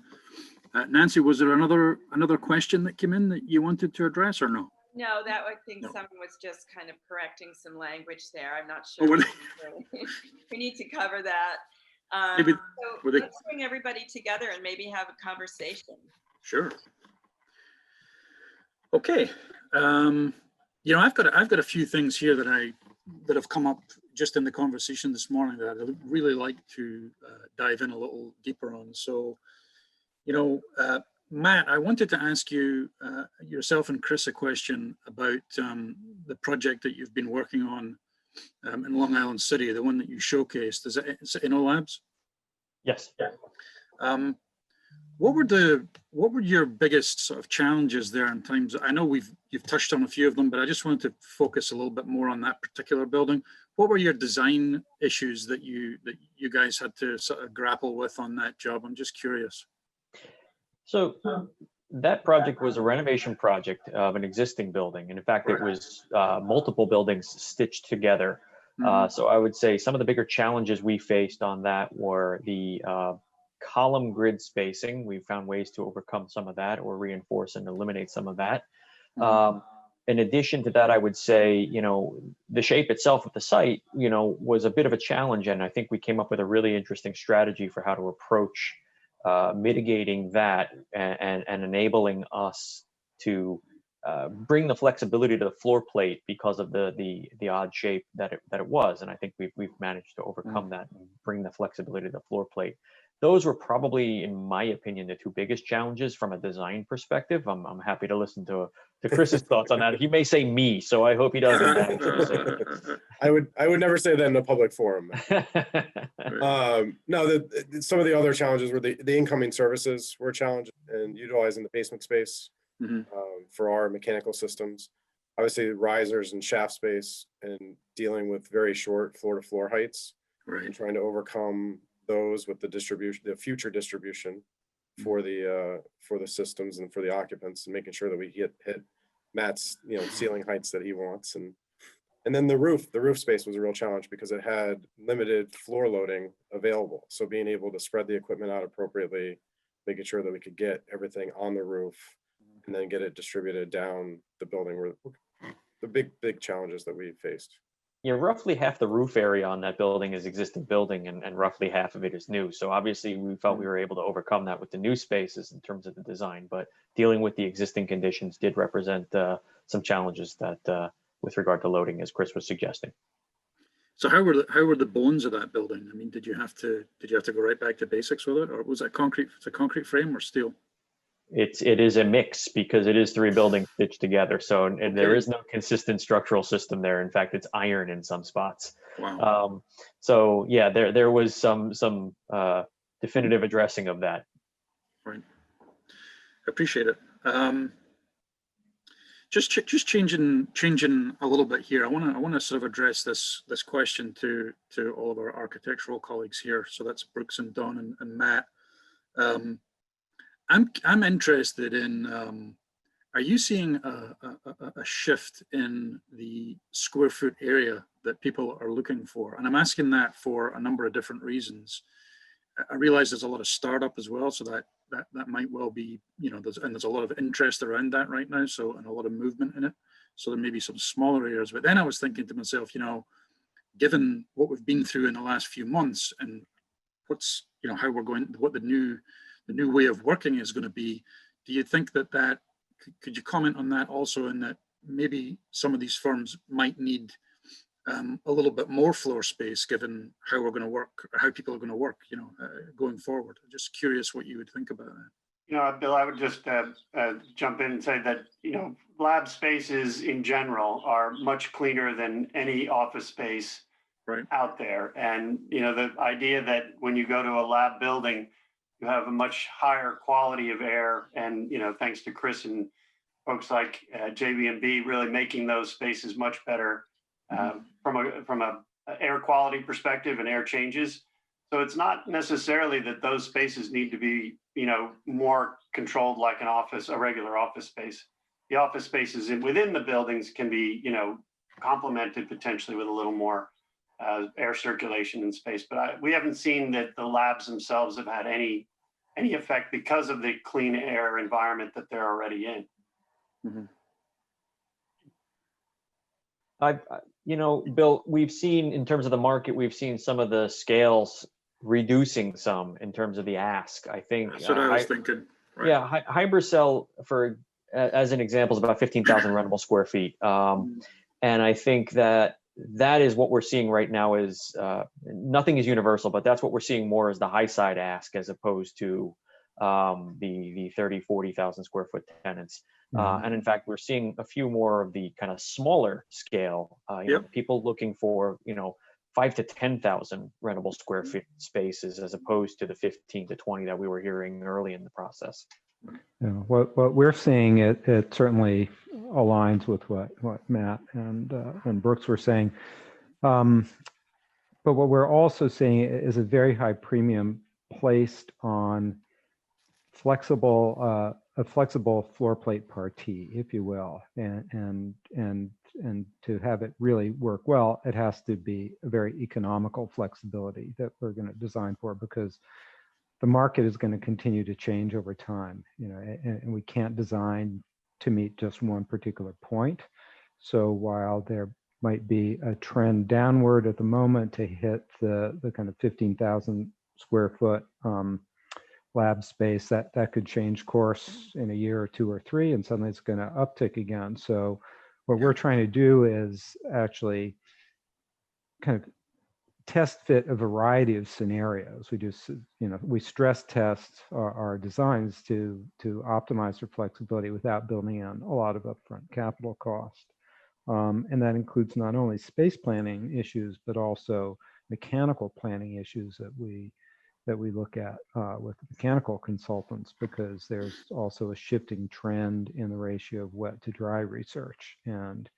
Nancy, was there another question that came in that you wanted to address or no? No, that I think No. someone was just kind of correcting some language there. I'm not Oh, sure. were We need to cover that. Maybe- So were they- let's bring everybody together and maybe have a conversation. Sure. Okay. You know, I've got a few things here that have come up just in the conversation this morning that I'd really like to dive in a little deeper on. So, you know, Matt, I wanted to ask you, yourself and Chris, a question about the project that you've been working on in Long Island City, the one that you showcased. Is it InnoLabs? Yes. What were your biggest sort of challenges there in terms of, I know you've touched on a few of them, but I just wanted to focus a little bit more on that particular building. What were your design issues that you guys had to sort of grapple with on that job? I'm just curious. So that project was a renovation project of an existing building. And in fact, it was multiple buildings stitched together. So I would say some of the bigger challenges we faced on that were the column grid spacing. We found ways to overcome some of that or reinforce and eliminate some of that. In addition to that, I would say, you know, the shape itself of the site, you know, was a bit of a challenge. And I think we came up with a really interesting strategy for how to approach mitigating that and enabling us to bring the flexibility to the floor plate because of the odd shape that it was. And I think we've managed to overcome that and bring the flexibility to the floor plate. Those were probably, in my opinion, the two biggest challenges from a design perspective. I'm happy to listen to Chris's thoughts on that. He may say me, so I hope he doesn't. I would never say that in a public forum. No, some of the other challenges were the incoming services were a challenge and utilizing the basement space for our mechanical systems. Obviously, risers and shaft space and dealing with very short floor-to-floor heights, and trying to overcome those with the distribution, the future distribution for the systems and for the occupants, and making sure that we hit Matt's ceiling heights that he wants. And then the roof space was a real challenge because it had limited floor loading available. So being able to spread the equipment out appropriately, making sure that we could get everything on the roof and then get it distributed down the building were the big challenges that we faced. Yeah, roughly half the roof area on that building is existing building and roughly half of it is new. So obviously we felt we were able to overcome that with the new spaces in terms of the design, but dealing with the existing conditions did represent some challenges that with regard to loading, as Chris was suggesting. So how were the bones of that building? I mean, did you have to go right back to basics with it, or was it concrete? It's a concrete frame or steel? It is a mix because it is three buildings stitched together. So and there is no consistent structural system there. In fact, it's iron in some spots. Wow. So yeah, there was some definitive addressing of that. Right. Appreciate it. Just changing a little bit here. I want to sort of address this question to all of our architectural colleagues here. So that's Brooks and Don and Matt. I'm interested in, are you seeing a shift in the square foot area that people are looking for? And I'm asking that for a number of different reasons. I realize there's a lot of startup as well, so that might well be, there's a lot of interest around that right now, so, and a lot of movement in it. So there may be some smaller areas, but then I was thinking to myself, given what we've been through in the last few months and what's, how we're going, what the new way of working is going to be, do you think that could you comment on that also, in that maybe some of these firms might need a little bit more floor space given how we're going to work, or how people are going to work, going forward? I'm just curious what you would think about that. Bill, I would just jump in and say that, lab spaces in general are much cleaner than any office space out there. And, the idea that when you go to a lab building, you have a much higher quality of air. And, thanks to Chris and folks like JB&B really making those spaces much better from a air quality perspective and air changes. So it's not necessarily that those spaces need to be, more controlled like a regular office space. The office spaces within the buildings can be, complemented potentially with a little more air circulation in space. But we haven't seen that the labs themselves have had any effect because of the clean air environment that they're already in. Bill, we've seen in terms of the market, we've seen some of the scales reducing some in terms of the ask. I think that's what I was thinking. Right. Yeah, Hybricell, as an example, is about 15,000 rentable square feet. And I think that is what we're seeing right now is nothing is universal, but that's what we're seeing more as the high side ask as opposed to the 30, 40,000 square foot tenants. And in fact, we're seeing a few more of the kind of smaller scale, people looking for, 5 to 10,000 rentable square feet spaces as opposed to the 15 to 20 that we were hearing early in the process. What we're seeing, it certainly aligns with what Matt and Brooks were saying. But what we're also seeing is a very high premium placed on a flexible floor plate partie, if you will, and to have it really work well, it has to be a very economical flexibility that we're going to design for, because the market is going to continue to change over time, and we can't design to meet just one particular point. So while there might be a trend downward at the moment to hit the kind of 15,000 square foot lab space, that could change course in a year or two or three, and suddenly it's going to uptick again. So what we're trying to do is actually kind of test fit a variety of scenarios. We stress test our designs to optimize for flexibility without building in a lot of upfront capital cost. And that includes not only space planning issues, but also mechanical planning issues that we look at with mechanical consultants, because there's also a shifting trend in the ratio of wet to dry research. And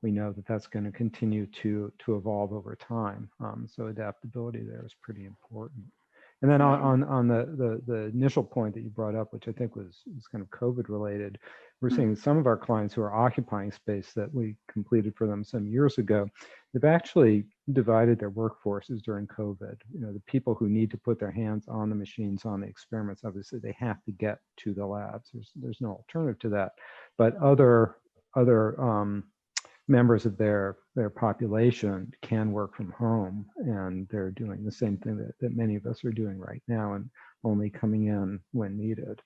we know that that's going to continue to evolve over time. So adaptability there is pretty important. And then on the initial point that you brought up, which I think was kind of COVID related, we're seeing some of our clients who are occupying space that we completed for them some years ago, they've actually divided their workforces during COVID. The people who need to put their hands on the machines, on the experiments, obviously they have to get to the labs. There's no alternative to that. But other members of their population can work from home, and they're doing the same thing that many of us are doing right now, and only coming in when needed.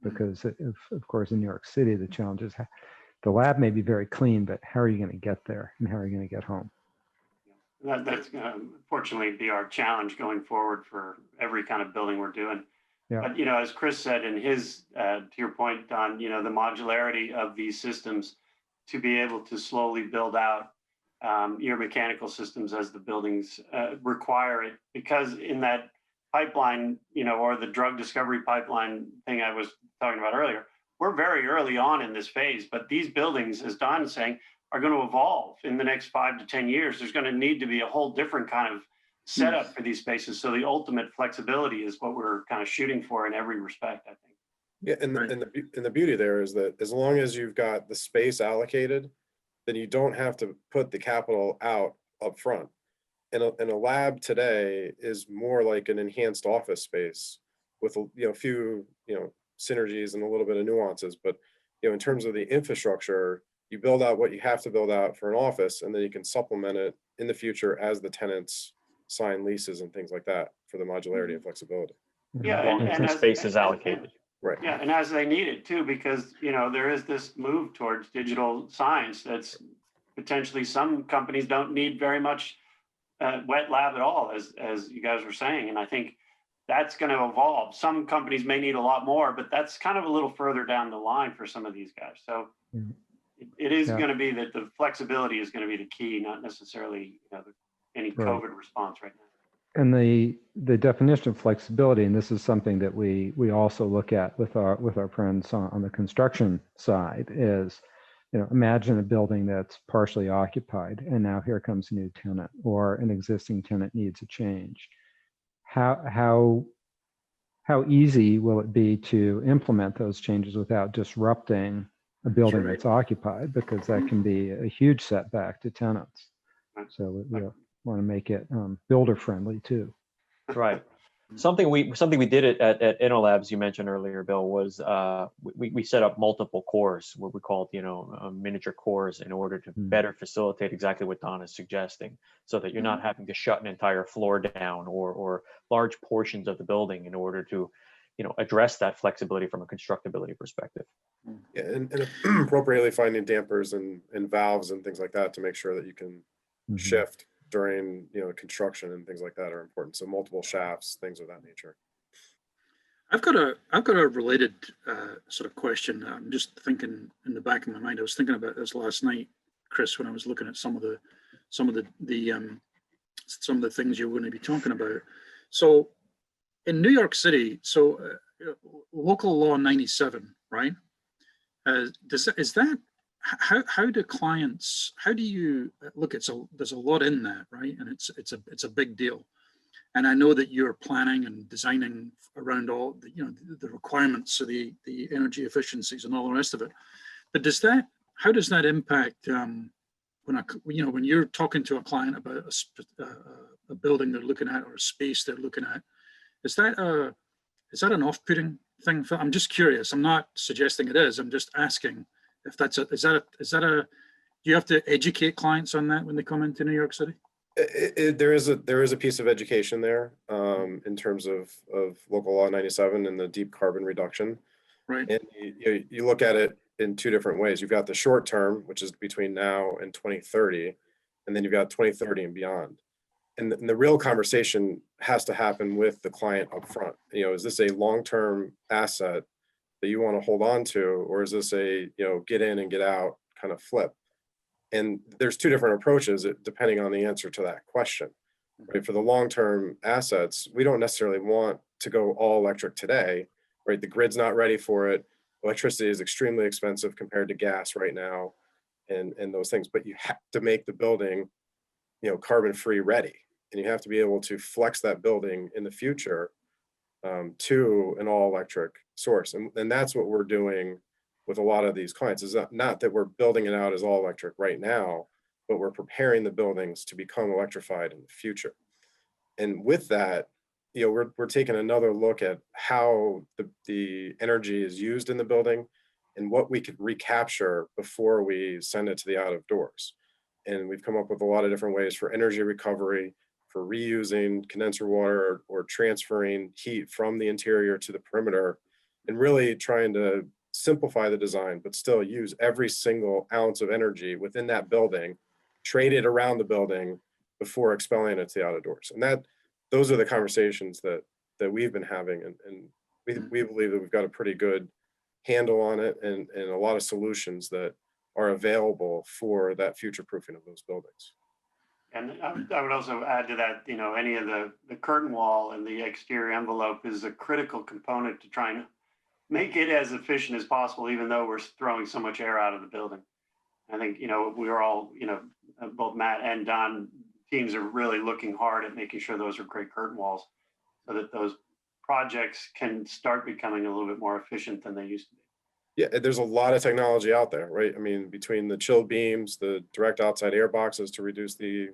Because of course in New York City, the challenge is the lab may be very clean, but how are you going to get there, and how are you going to get home? That's going to fortunately be our challenge going forward for every kind of building we're doing. Yeah. But as Chris said in his, to your point, Don, the modularity of these systems to be able to slowly build out your mechanical systems as the buildings require it, because in that pipeline, or the drug discovery pipeline thing I was talking about earlier, we're very early on in this phase, but these buildings, as Don is saying, are going to evolve in the next 5 to 10 years. There's going to need to be a whole different kind of setup for these spaces. So the ultimate flexibility is what we're kind of shooting for in every respect, I think. Yeah, and the beauty there is that as long as you've got the space allocated, then you don't have to put the capital out up front. And a lab today is more like an enhanced office space with a few synergies and a little bit of nuances. But in terms of the infrastructure, you build out what you have to build out for an office, and then you can supplement it in the future as the tenants sign leases and things like that for the modularity and flexibility. Yeah, Long-term space is allocated. Right. Yeah, and as they need it too, because there is this move towards digital signs that's potentially some companies don't need very much wet lab at all, as you guys were saying, and I think that's going to evolve. Some companies may need a lot more, but that's kind of a little further down the line for some of these guys. So it is going to be that the flexibility is going to be the key, not necessarily any COVID response right now. And the definition of flexibility, and this is something that we also look at with our friends on the construction side, is imagine a building that's partially occupied, and now here comes a new tenant, or an existing tenant needs a change. How easy will it be to implement those changes without disrupting a building that's occupied? Because that can be a huge setback to tenants. So we want to make it builder friendly too. Right. Something we did at InnoLabs, you mentioned earlier, Bill, was we set up multiple cores, what we called miniature cores, in order to better facilitate exactly what Don is suggesting, so that you're not having to shut an entire floor down or large portions of the building in order to address that flexibility from a constructability perspective. Yeah, and appropriately finding dampers and valves and things like that to make sure that you can shift during construction and things like that are important. So multiple shafts, things of that nature. I've got a related sort of question. I'm just thinking in the back of my mind. I was thinking about this last night, Chris, when I was looking at some of the things you're going to be talking about. So in New York City, local law 97, right? How do clients, how do you look? There's a lot in that, right? And it's a big deal. And I know that you're planning and designing around all the requirements of the energy efficiencies and all the rest of it. But how does that impact when you're talking to a client about a building they're looking at, or a space they're looking at? Is that an off-putting thing? I'm just curious. I'm not suggesting it is. I'm just asking if do you have to educate clients on that when they come into New York City? There is a piece of education there in terms of local law 97 and the deep carbon reduction. Right. And you look at it in two different ways. You've got the short term, which is between now and 2030, and then you've got 2030 and beyond. And the real conversation has to happen with the client up front. Is this a long-term asset that you want to hold on to, or is this a get in and get out kind of flip? And there's two different approaches depending on the answer to that question. Right? For the long-term assets, we don't necessarily want to go all electric today. Right? The grid's not ready for it. Electricity is extremely expensive compared to gas right now, and those things. But you have to make the building carbon-free ready, and you have to be able to flex that building in the future to an all-electric source. And that's what we're doing with a lot of these clients. Is not that we're building it out as all electric right now, but we're preparing the buildings to become electrified in the future. And with that, we're taking another look at how the energy is used in the building and what we could recapture before we send it to the out of doors. And we've come up with a lot of different ways for energy recovery, for reusing condenser water or transferring heat from the interior to the perimeter, and really trying to simplify the design, but still use every single ounce of energy within that building, trade it around the building before expelling it to the out of doors. And those are the conversations that we've been having. And we believe that we've got a pretty good handle on it and a lot of solutions that are available for that future proofing of those buildings. And I would also add to that, any of the curtain wall and the exterior envelope is a critical component to trying to make it as efficient as possible, even though we're throwing so much air out of the building. I think, we were all, both Matt and Don teams are really looking hard at making sure those are great curtain walls so that those projects can start becoming a little bit more efficient than they used to be. Yeah, there's a lot of technology out there, right? I mean, between the chill beams, the direct outside air boxes to reduce the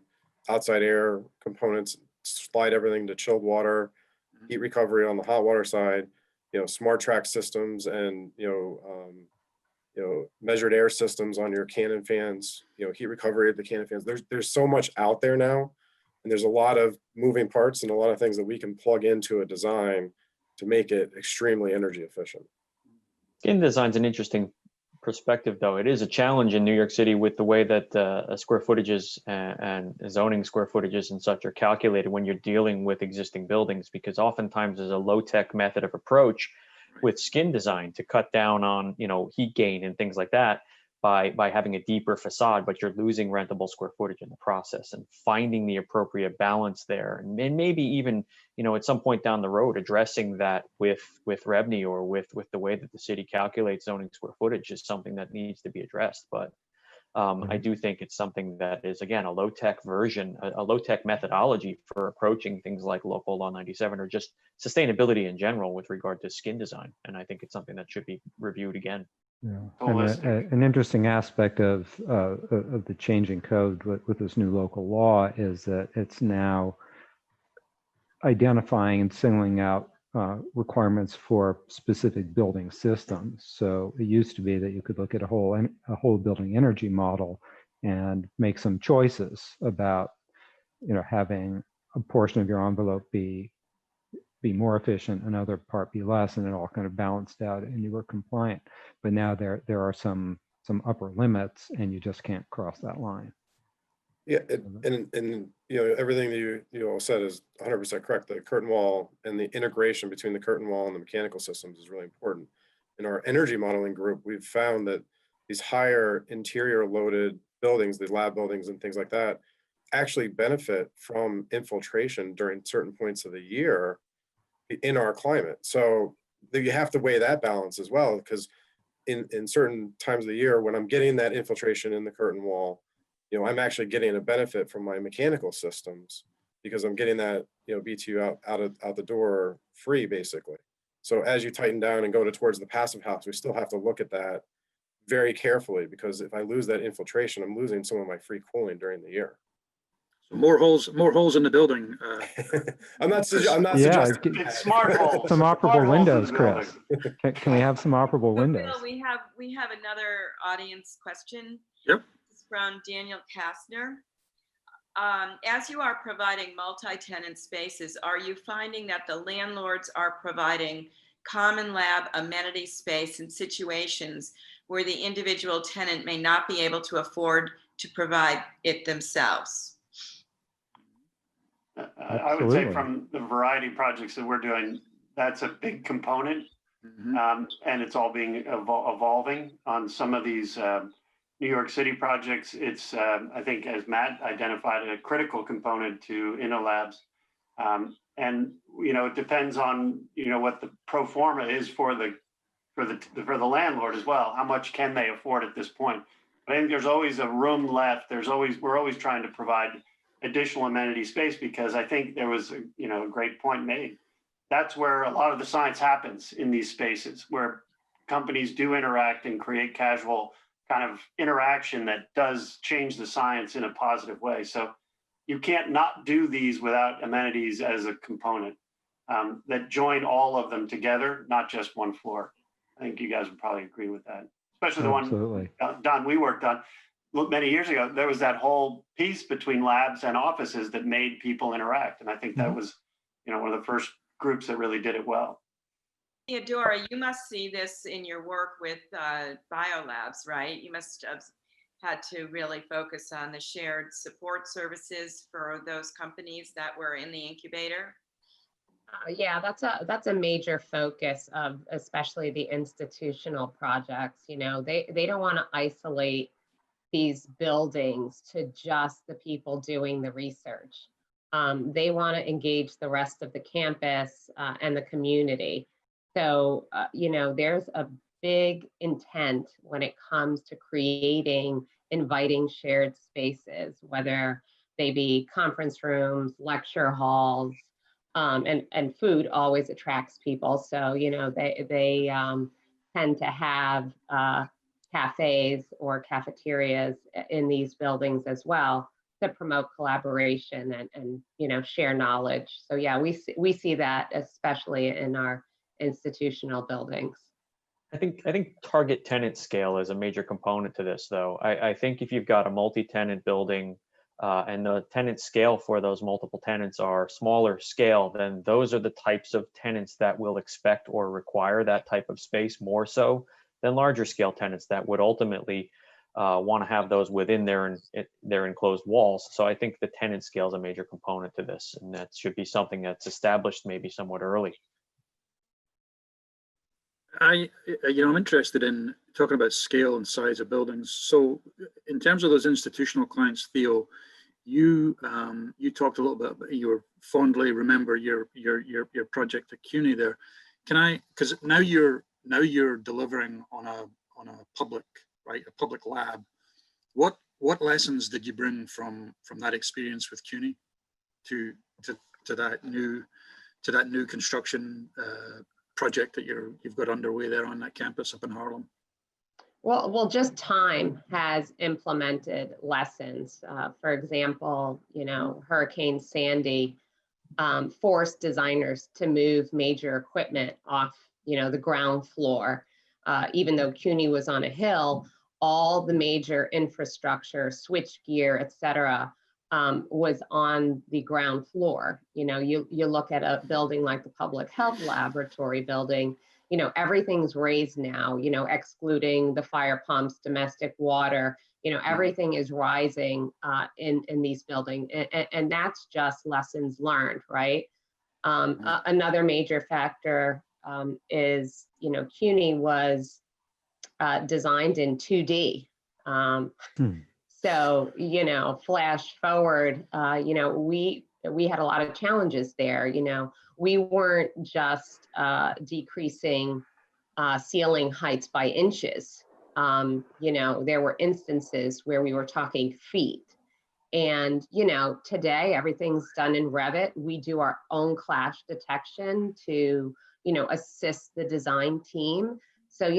outside air components, slide everything to chilled water, heat recovery on the hot water side, smart track systems, and measured air systems on your cannon fans, heat recovery of the cannon fans. There's so much out there now, and there's a lot of moving parts and a lot of things that we can plug into a design to make it extremely energy efficient. Skin design's an interesting perspective, though. It is a challenge in New York City with the way that square footages and zoning square footages and such are calculated when you're dealing with existing buildings, because oftentimes there's a low-tech method of approach with skin design to cut down on heat gain and things like that by having a deeper facade, but you're losing rentable square footage in the process, and finding the appropriate balance there, and maybe even at some point down the road addressing that with revenue or with the way that the city calculates zoning square footage is something that needs to be addressed. But I do think it's something that is, again, a low-tech version, a low-tech methodology for approaching things like local law 97 or just sustainability in general with regard to skin design. And I think it's something that should be reviewed again. Yeah, and an interesting aspect of the changing code with this new local law is that it's now identifying and singling out requirements for specific building systems. So it used to be that you could look at a whole building energy model and make some choices about having a portion of your envelope be more efficient, another part be less, and it all kind of balanced out and you were compliant. But now there are some upper limits, and you just can't cross that line. Yeah, and everything that you all said is 100% correct. The curtain wall and the integration between the curtain wall and the mechanical systems is really important. In our energy modeling group, we've found that these higher interior loaded buildings, the lab buildings and things like that, actually benefit from infiltration during certain points of the year in our climate. So you have to weigh that balance as well, because in certain times of the year when I'm getting that infiltration in the curtain wall, I'm actually getting a benefit from my mechanical systems because I'm getting that BTU out the door free, basically. So as you tighten down and go towards the passive house, we still have to look at that very carefully, because if I lose that infiltration, I'm losing some of my free cooling during the year. So more holes in the building. I'm not Yeah, suggesting It's smart holes. some Smart operable holes in windows, the Chris. building. Can we have some operable So, windows? Bill, we have another audience question. Yep. It's from Daniel Kastner. As you are providing multi-tenant spaces, are you finding that the landlords are providing common lab amenity space in situations where the individual tenant may not be able to afford to provide it themselves? I would say Absolutely. from the variety of projects that we're doing, that's a big component. And it's all being evolving on some of these New York City projects. It's, I think, as Matt identified, a critical component to InnoLabs. And, it depends on, what the pro forma is for the landlord as well. How much can they afford at this point? But I think there's always a room left. We're always trying to provide additional amenity space, because I think there was a great point made. That's where a lot of the science happens, in these spaces where companies do interact and create casual kind of interaction that does change the science in a positive way. So you can't not do these without amenities as a component that join all of them together, not just one floor. I think you guys would probably agree with that, especially the Absolutely. one we worked on many years ago. There was that whole piece between labs and offices that made people interact. And I think that was, one of the first groups that really did it well. Theodora, you must see this in your work with biolabs, right? You must have had to really focus on the shared support services for those companies that were in the incubator. Yeah, that's a major focus of especially the institutional projects. They don't want to isolate these buildings to just the people doing the research. They want to engage the rest of the campus and the community. So, there's a big intent when it comes to creating inviting shared spaces, whether they be conference rooms, lecture halls, and food always attracts people. So, they tend to have cafes or cafeterias in these buildings as well. to promote collaboration and share knowledge. So yeah, we see that especially in our institutional buildings. I think target tenant scale is a major component to this, though. I think if you've got a multi-tenant building and the tenant scale for those multiple tenants are smaller scale, then those are the types of tenants that will expect or require that type of space more so than larger scale tenants that would ultimately want to have those within their enclosed walls. So I think the tenant scale is a major component to this, and that should be something that's established maybe somewhat early. I'm interested in talking about scale and size of buildings. So in terms of those institutional clients, Theo, you talked a little bit about, you fondly remember your project at CUNY there. Because now you're delivering on a public, right, a public lab. What lessons did you bring from that experience with CUNY to that new construction project that you've got underway there on that campus up in Harlem? Well, just time has implemented lessons. For example, Hurricane Sandy forced designers to move major equipment off, the ground floor. Even though CUNY was on a hill, all the major infrastructure, switch gear, et cetera, was on the ground floor. You look at a building like the Public Health Laboratory building, everything's raised now, excluding the fire pumps, domestic water, everything is rising in these buildings. And that's just lessons learned, right? Another major factor is, CUNY was designed in 2D. So, flash forward, we had a lot of challenges there. We weren't just decreasing ceiling heights by inches. There were instances where we were talking feet. And, today everything's done in Revit. We do our own clash detection to, assist the design team. So,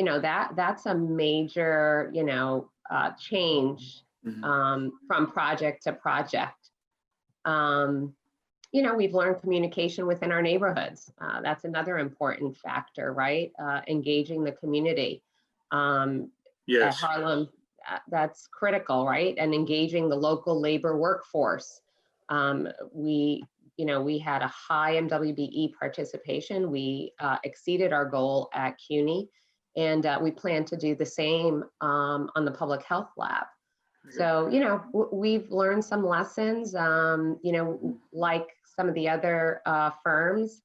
that's a major, change from project to project. We've learned communication within our neighborhoods. That's another important factor, right? Engaging the community. Yes. At Harlem, that's critical, right? And engaging the local labor workforce. We had a high MWBE participation. We exceeded our goal at CUNY, and we plan to do the same on the Public Health Lab. So, we've learned some lessons, like some of the other firms,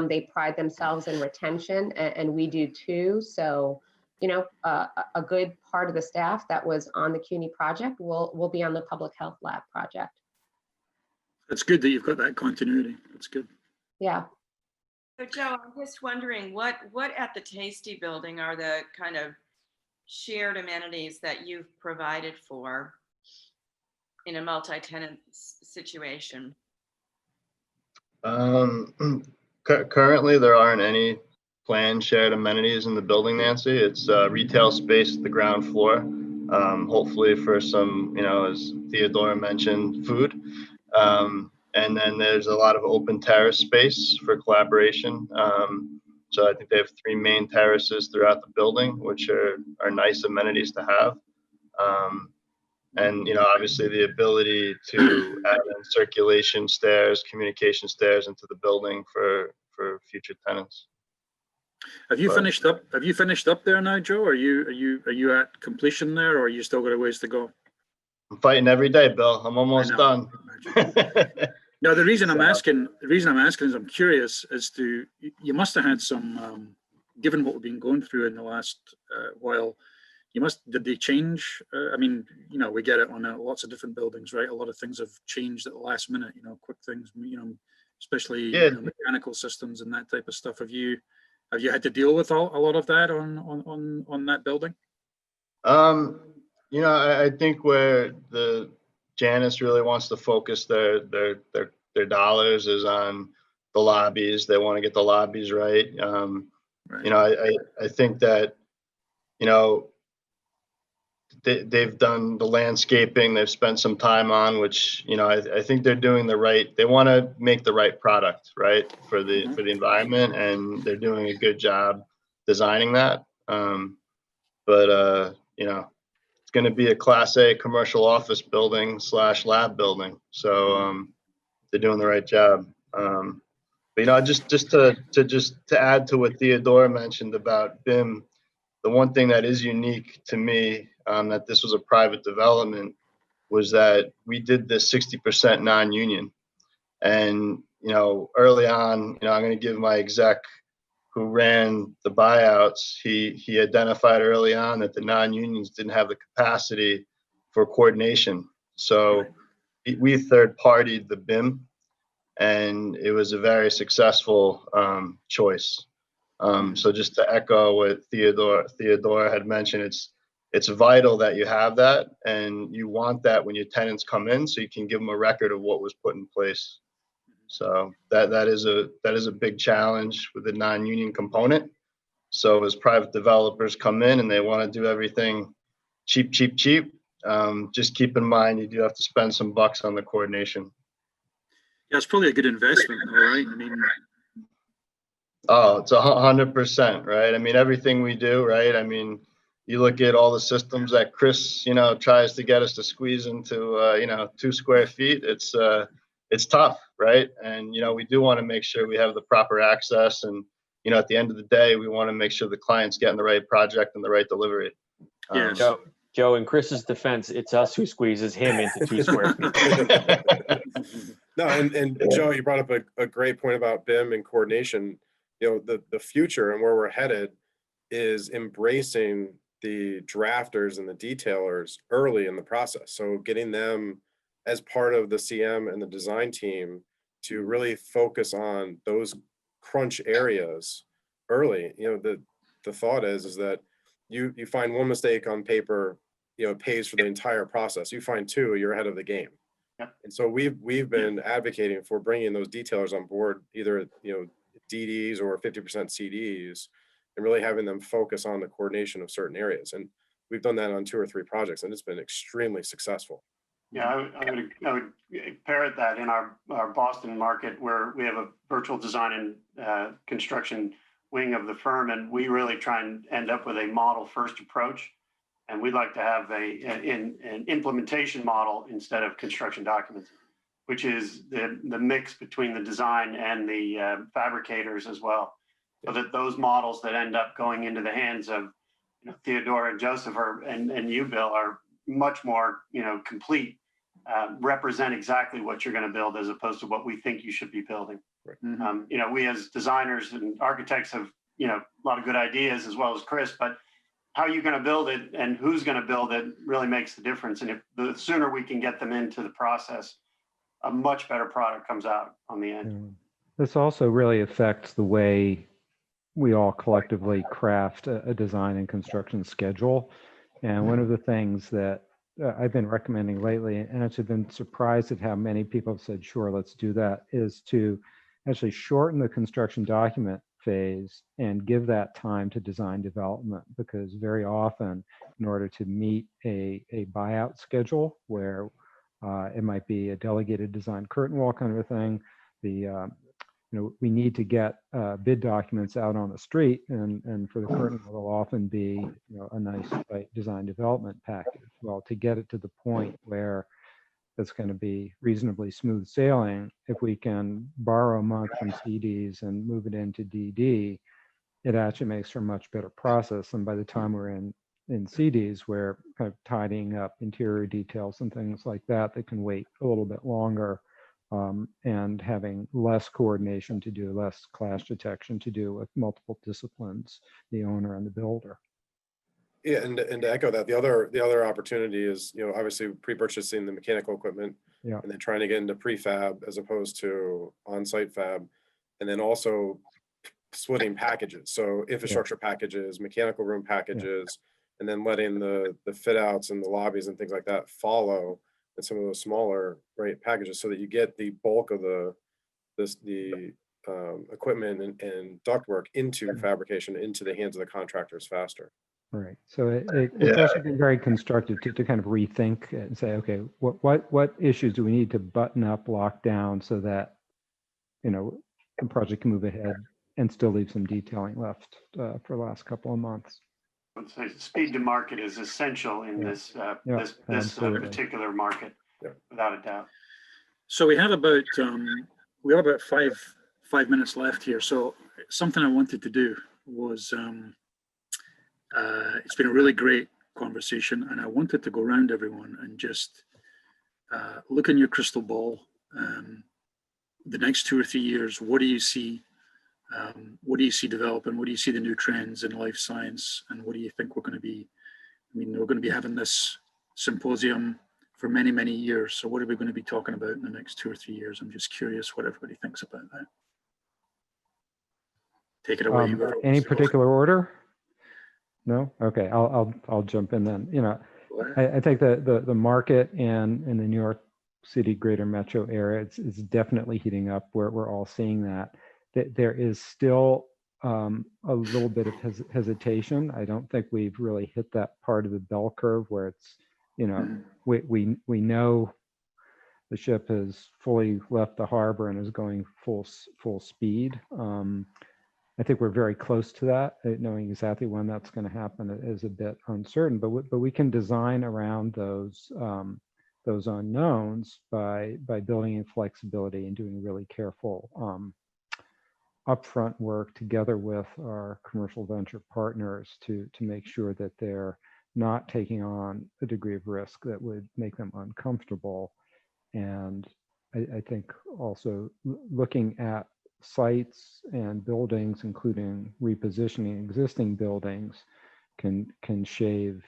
they pride themselves in retention, and we do too. So, a good part of the staff that was on the CUNY project will be on the Public Health Lab project. It's good that you've got that continuity. That's good. Yeah. So Joe, I'm just wondering what at the Tasty building are the kind of shared amenities that you've provided for in a multi-tenant situation? Currently, there aren't any planned shared amenities in the building, Nancy. It's retail space at the ground floor. Hopefully for some, as Theodora mentioned, food. And then there's a lot of open terrace space for collaboration. So I think they have 3 main terraces throughout the building, which are nice amenities to have. And, obviously the ability to add in circulation stairs, communication stairs into the building for future tenants. Have you finished up? Have you finished up there now, Joe? Are you at completion there, or are you still got a ways to go? I'm fighting every day, Bill. I'm almost done. No, the reason I'm asking is I'm curious as to, you must have had some, given what we've been going through in the last while, did they change? I mean, we get it on lots of different buildings, right? A lot of things have changed at the last minute, quick things, especially mechanical systems and that type of stuff. Have you had to deal with a lot of that on that building? I think where the Janus really wants to focus their dollars is on the lobbies. They want to get the lobbies right. Right. I think that, they've done the landscaping, they've spent some time on, which, you know, I think they're doing they want to make the right product, right, for the environment, and they're doing a good job designing that. You know, it's going to be a Class A commercial office building / lab building, so they're doing the right job. But, you know, just to add to what Theodora mentioned about BIM, the one thing that is unique to me, that this was a private development, was that we did this 60% non-union. And, you know, early on, you know, I'm going to give my exec who ran the buyouts, he identified early on that the non-unions didn't have the capacity for coordination. So we third-partied the BIM, and it was a very successful choice. So just to echo what Theodora had mentioned, it's vital that you have that, and you want that when your tenants come in, so you can give them a record of what was put in place. So that is a big challenge with the non-union component. So as private developers come in and they want to do everything cheap, just keep in mind you do have to spend some bucks on the coordination. Yeah, it's probably a good investment, all right. I mean, oh, it's 100%, right? I mean, everything we do, right? I mean, you look at all the systems that Chris, you know, tries to get us to squeeze into, you know, 2 square feet. It's tough, right? And, you know, we do want to make sure we have the proper access, and, you know, at the end of the day, we want to make sure the client's getting the right project and the right delivery. yes. Joe, in Chris's defense, it's us who squeezes him into 2 square feet. No, and Joe, you brought up a great point about BIM and coordination. You know, the future and where we're headed is embracing the drafters and the detailers early in the process. So getting them as part of the CM and the design team to really focus on those crunch areas early. You know, the thought is that you find one mistake on paper, you know, pays for the entire process. You find 2, you're ahead of the game. Yep. And so we've been advocating for bringing those detailers on board, either, you know, DDs or 50% CDs, and really having them focus on the coordination of certain areas. And we've done that on 2 or 3 projects, and it's been extremely successful. Yeah, I would parrot that in our Boston market, where we have a virtual design and construction wing of the firm, and we really try and end up with a model first approach. And we'd like to have an implementation model instead of construction documents, which is the mix between the design and the fabricators as well. So that those models that end up going into the hands of, you know, Theodora and Joseph and you, Bill, are much more, you know, complete, represent exactly what you're going to build as opposed to what we think you should be building. Right. You know, we as designers and architects have, you know, a lot of good ideas, as well as Chris, but how you're going to build it and who's going to build it really makes the difference. And if the sooner we can get them into the process, a much better product comes out on the end. This also really affects the way we all collectively craft a design and construction schedule. And one of the things that I've been recommending lately, and I've been surprised at how many people have said, sure, let's do that, is to actually shorten the construction document phase and give that time to design development, because very often, in order to meet a buyout schedule where it might be a delegated design curtain wall kind of a thing, you know, we need to get bid documents out on the street, and for the curtain, it'll often be, you know, a nice design development package. Well, to get it to the point where it's going to be reasonably smooth sailing, if we can borrow a month from CDs and move it into DD, it actually makes for a much better process. And by the time we're in CDs, we're kind of tidying up interior details and things like that that can wait a little bit longer. And having less coordination to do, less clash detection to do with multiple disciplines, the owner and the builder. Yeah, and to echo that, the other opportunity is, you know, obviously pre-purchasing the mechanical equipment, Yeah. and then trying to get into prefab as opposed to on-site fab, and then also splitting packages. So infrastructure packages, mechanical room packages, and then letting the fit outs and the lobbies and things like that follow in some of those smaller packages, so that you get the bulk of the equipment and ductwork into fabrication, into the hands of the contractors faster. Right. So it's Yeah. actually been very constructive to kind of rethink and say, okay, what issues do we need to button up, lock down so that, the project can move ahead and still leave some detailing left for the last couple of months. I would say speed to market is essential in Yeah. this Yeah, this absolutely. particular market, without a doubt. So we have about 5 minutes left here. So something I wanted to do was it's been a really great conversation, and I wanted to go around everyone and just look in your crystal ball. The next 2 or 3 years, what do you see? What do you see developing? What do you see the new trends in life science? And what do you think we're going to be? I mean, we're going to be having this symposium for many, many years. So what are we going to be talking about in the next 2 or 3 years? I'm just curious what everybody thinks about that. Take it away. Whoever wants Any to go. particular order? No? Okay, I'll jump in then. I think the market and in the New York City greater metro area, it's definitely heating up. We're all seeing that. There is still a little bit of hesitation. I don't think we've really hit that part of the bell curve where it's, we know the ship has fully left the harbor and is going full speed. I think we're very close to that. Knowing exactly when that's going to happen is a bit uncertain, but we can design around those unknowns by building in flexibility and doing really careful upfront work together with our commercial venture partners to make sure that they're not taking on a degree of risk that would make them uncomfortable. And I think also looking at sites and buildings, including repositioning existing buildings, can shave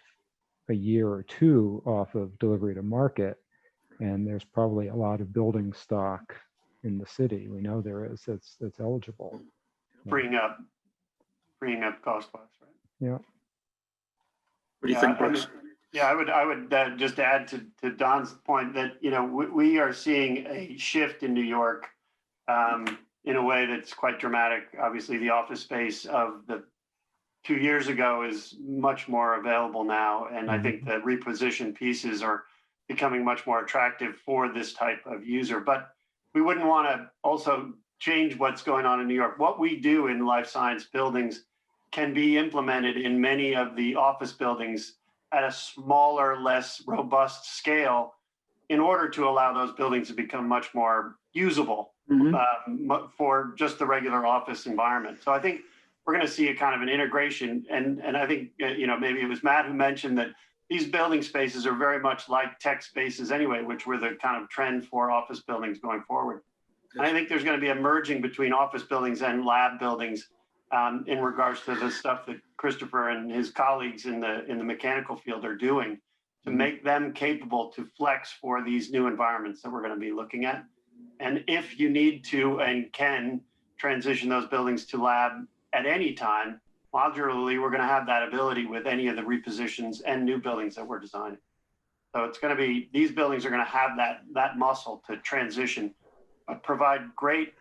a year or two off of delivery to market. And there's probably a lot of building stock in the city. We know there is that's eligible. Freeing up cost-wise, right? Yeah. What do you think, Brooks? Yeah, I would just add to Don's point that we are seeing a shift in New York in a way that's quite dramatic. Obviously, the office space of the 2 years ago is much more available now, and I think the repositioned pieces are becoming much more attractive for this type of user. But we wouldn't want to also change what's going on in New York. What we do in life science buildings can be implemented in many of the office buildings at a smaller, less robust scale in order to allow those buildings to become much more usable for just the regular office environment. So I think we're going to see a kind of an integration. And I think, maybe it was Matt who mentioned that these building spaces are very much like tech spaces anyway, which were the kind of trend for office buildings going forward. And I think there's going to be a merging between office buildings and lab buildings in regards to the stuff that Christopher and his colleagues in the mechanical field are doing to make them capable to flex for these new environments that we're going to be looking at. And if you need to and can transition those buildings to lab at any time, modularly, we're going to have that ability with any of the repositions and new buildings that we're designing. So it's going to be, these buildings are going to have that muscle to transition, provide great,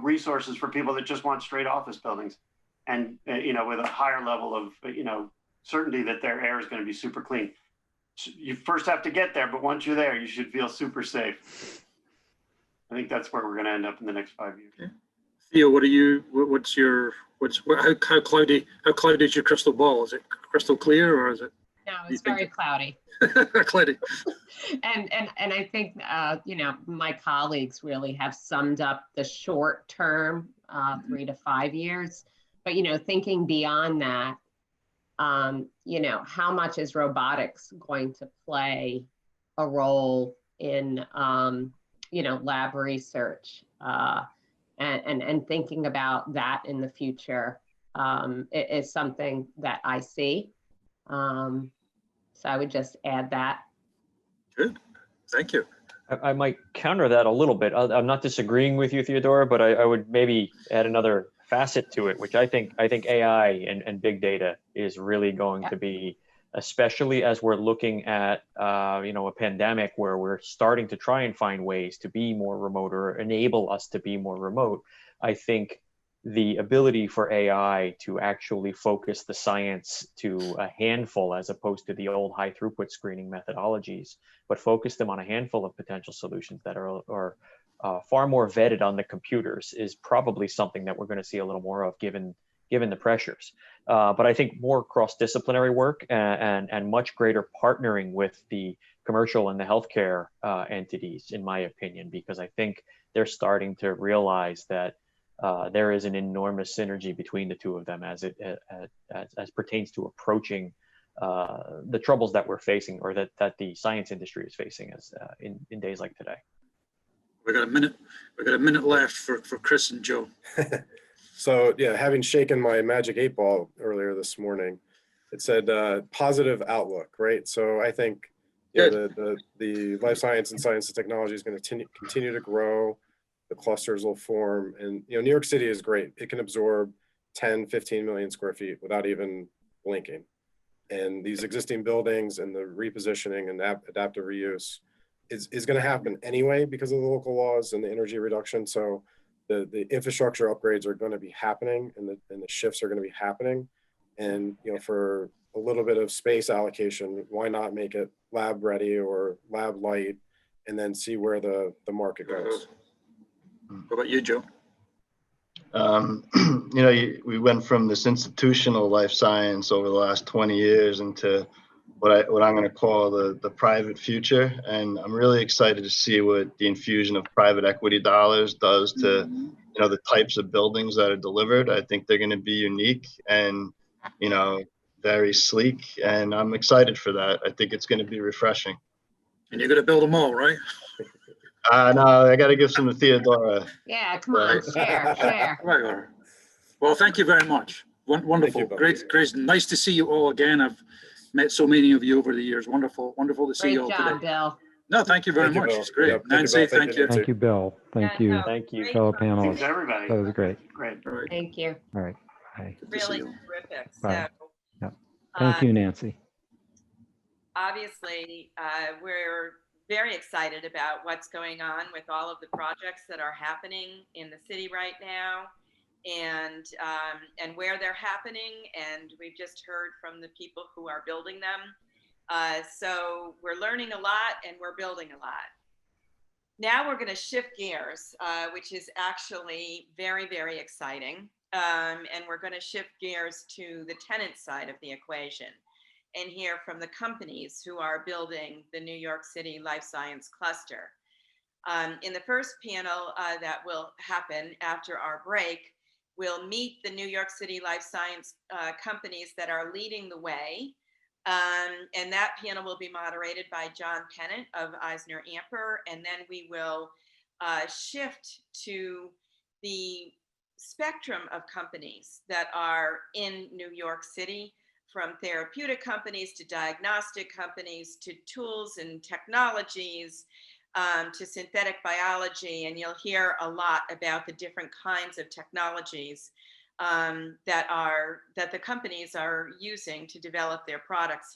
resources for people that just want straight office buildings, and with a higher level of certainty that their air is going to be super clean. So you first have to get there, but once you're there, you should feel super safe. I think that's where we're going to end up in the next 5 years. Okay. Theo, how cloudy is your crystal ball? Is it crystal clear or is it? No, it's very cloudy. Cloudy. And I think, my colleagues really have summed up the short term, 3 to 5 years. But, thinking beyond that, how much is robotics going to play a role in, lab research and thinking about that in the future is something that I see. So I would just add that. Good, thank you. I might counter that a little bit. I'm not disagreeing with you, Theodora, but I would maybe add another facet to it, which I think AI and big data is really going to be, especially as we're looking at a pandemic where we're starting to try and find ways to be more remote or enable us to be more remote. I think the ability for AI to actually focus the science to a handful as opposed to the old high throughput screening methodologies, but focus them on a handful of potential solutions that are far more vetted on the computers is probably something that we're going to see a little more of given the pressures. But I think more cross-disciplinary work and much greater partnering with the commercial and the healthcare entities, in my opinion, because I think they're starting to realize that there is an enormous synergy between the two of them as pertains to approaching the troubles that we're facing, or that the science industry is facing as in days like today. We got a minute. We got a minute left for Chris and Joe. So yeah, having shaken my magic 8-ball earlier this morning, it said positive outlook, right? So I think the life science and science and technology is going to continue to grow. The clusters will form, and New York City is great. It can absorb 10, 15 million square feet without even blinking. And these existing buildings and the repositioning and adaptive reuse is going to happen anyway because of the local laws and the energy reduction. So the infrastructure upgrades are going to be happening, and the shifts are going to be happening. And for a little bit of space allocation, why not make it lab ready or lab light, and then see where the market goes. What about you, Joe? We went from this institutional life science over the last 20 years into what I'm going to call the private future. And I'm really excited to see what the infusion of private equity dollars does to, the types of buildings that are delivered. I think they're going to be unique and, very sleek. And I'm excited for that. I think it's going to be refreshing. And you're going to build them all, right? No, I got to give some to Theodora. Yeah, come on, share. Right. Well, thank you very much. Wonderful. Great. Nice to see you all again. I've met so many of you over the years. Wonderful to see you all today. Great job, Bill. No, thank you very much. Bill. It's great. Yeah, Nancy, thank you. Thank you, Bill. Thank you, Thank you. fellow Thanks, panelists. everybody. That was great. Great. All right. Thank you. All right. Bye. Good to see Really you. terrific. Bye. So, Yep. Thank you, Nancy. obviously, we're very excited about what's going on with all of the projects that are happening in the city right now, and where they're happening. And we've just heard from the people who are building them. So we're learning a lot and we're building a lot. Now we're going to shift gears, which is actually very, very exciting. And we're going to shift gears to the tenant side of the equation and hear from the companies who are building the New York City Life Science Cluster. In the first panel that will happen after our break, we'll meet the New York City Life Science companies that are leading the way. And that panel will be moderated by John Pennant of Eisner Amper. And then we will shift to the spectrum of companies that are in New York City, from therapeutic companies to diagnostic companies to tools and technologies to synthetic biology. And you'll hear a lot about the different kinds of technologies that the companies are using to develop their products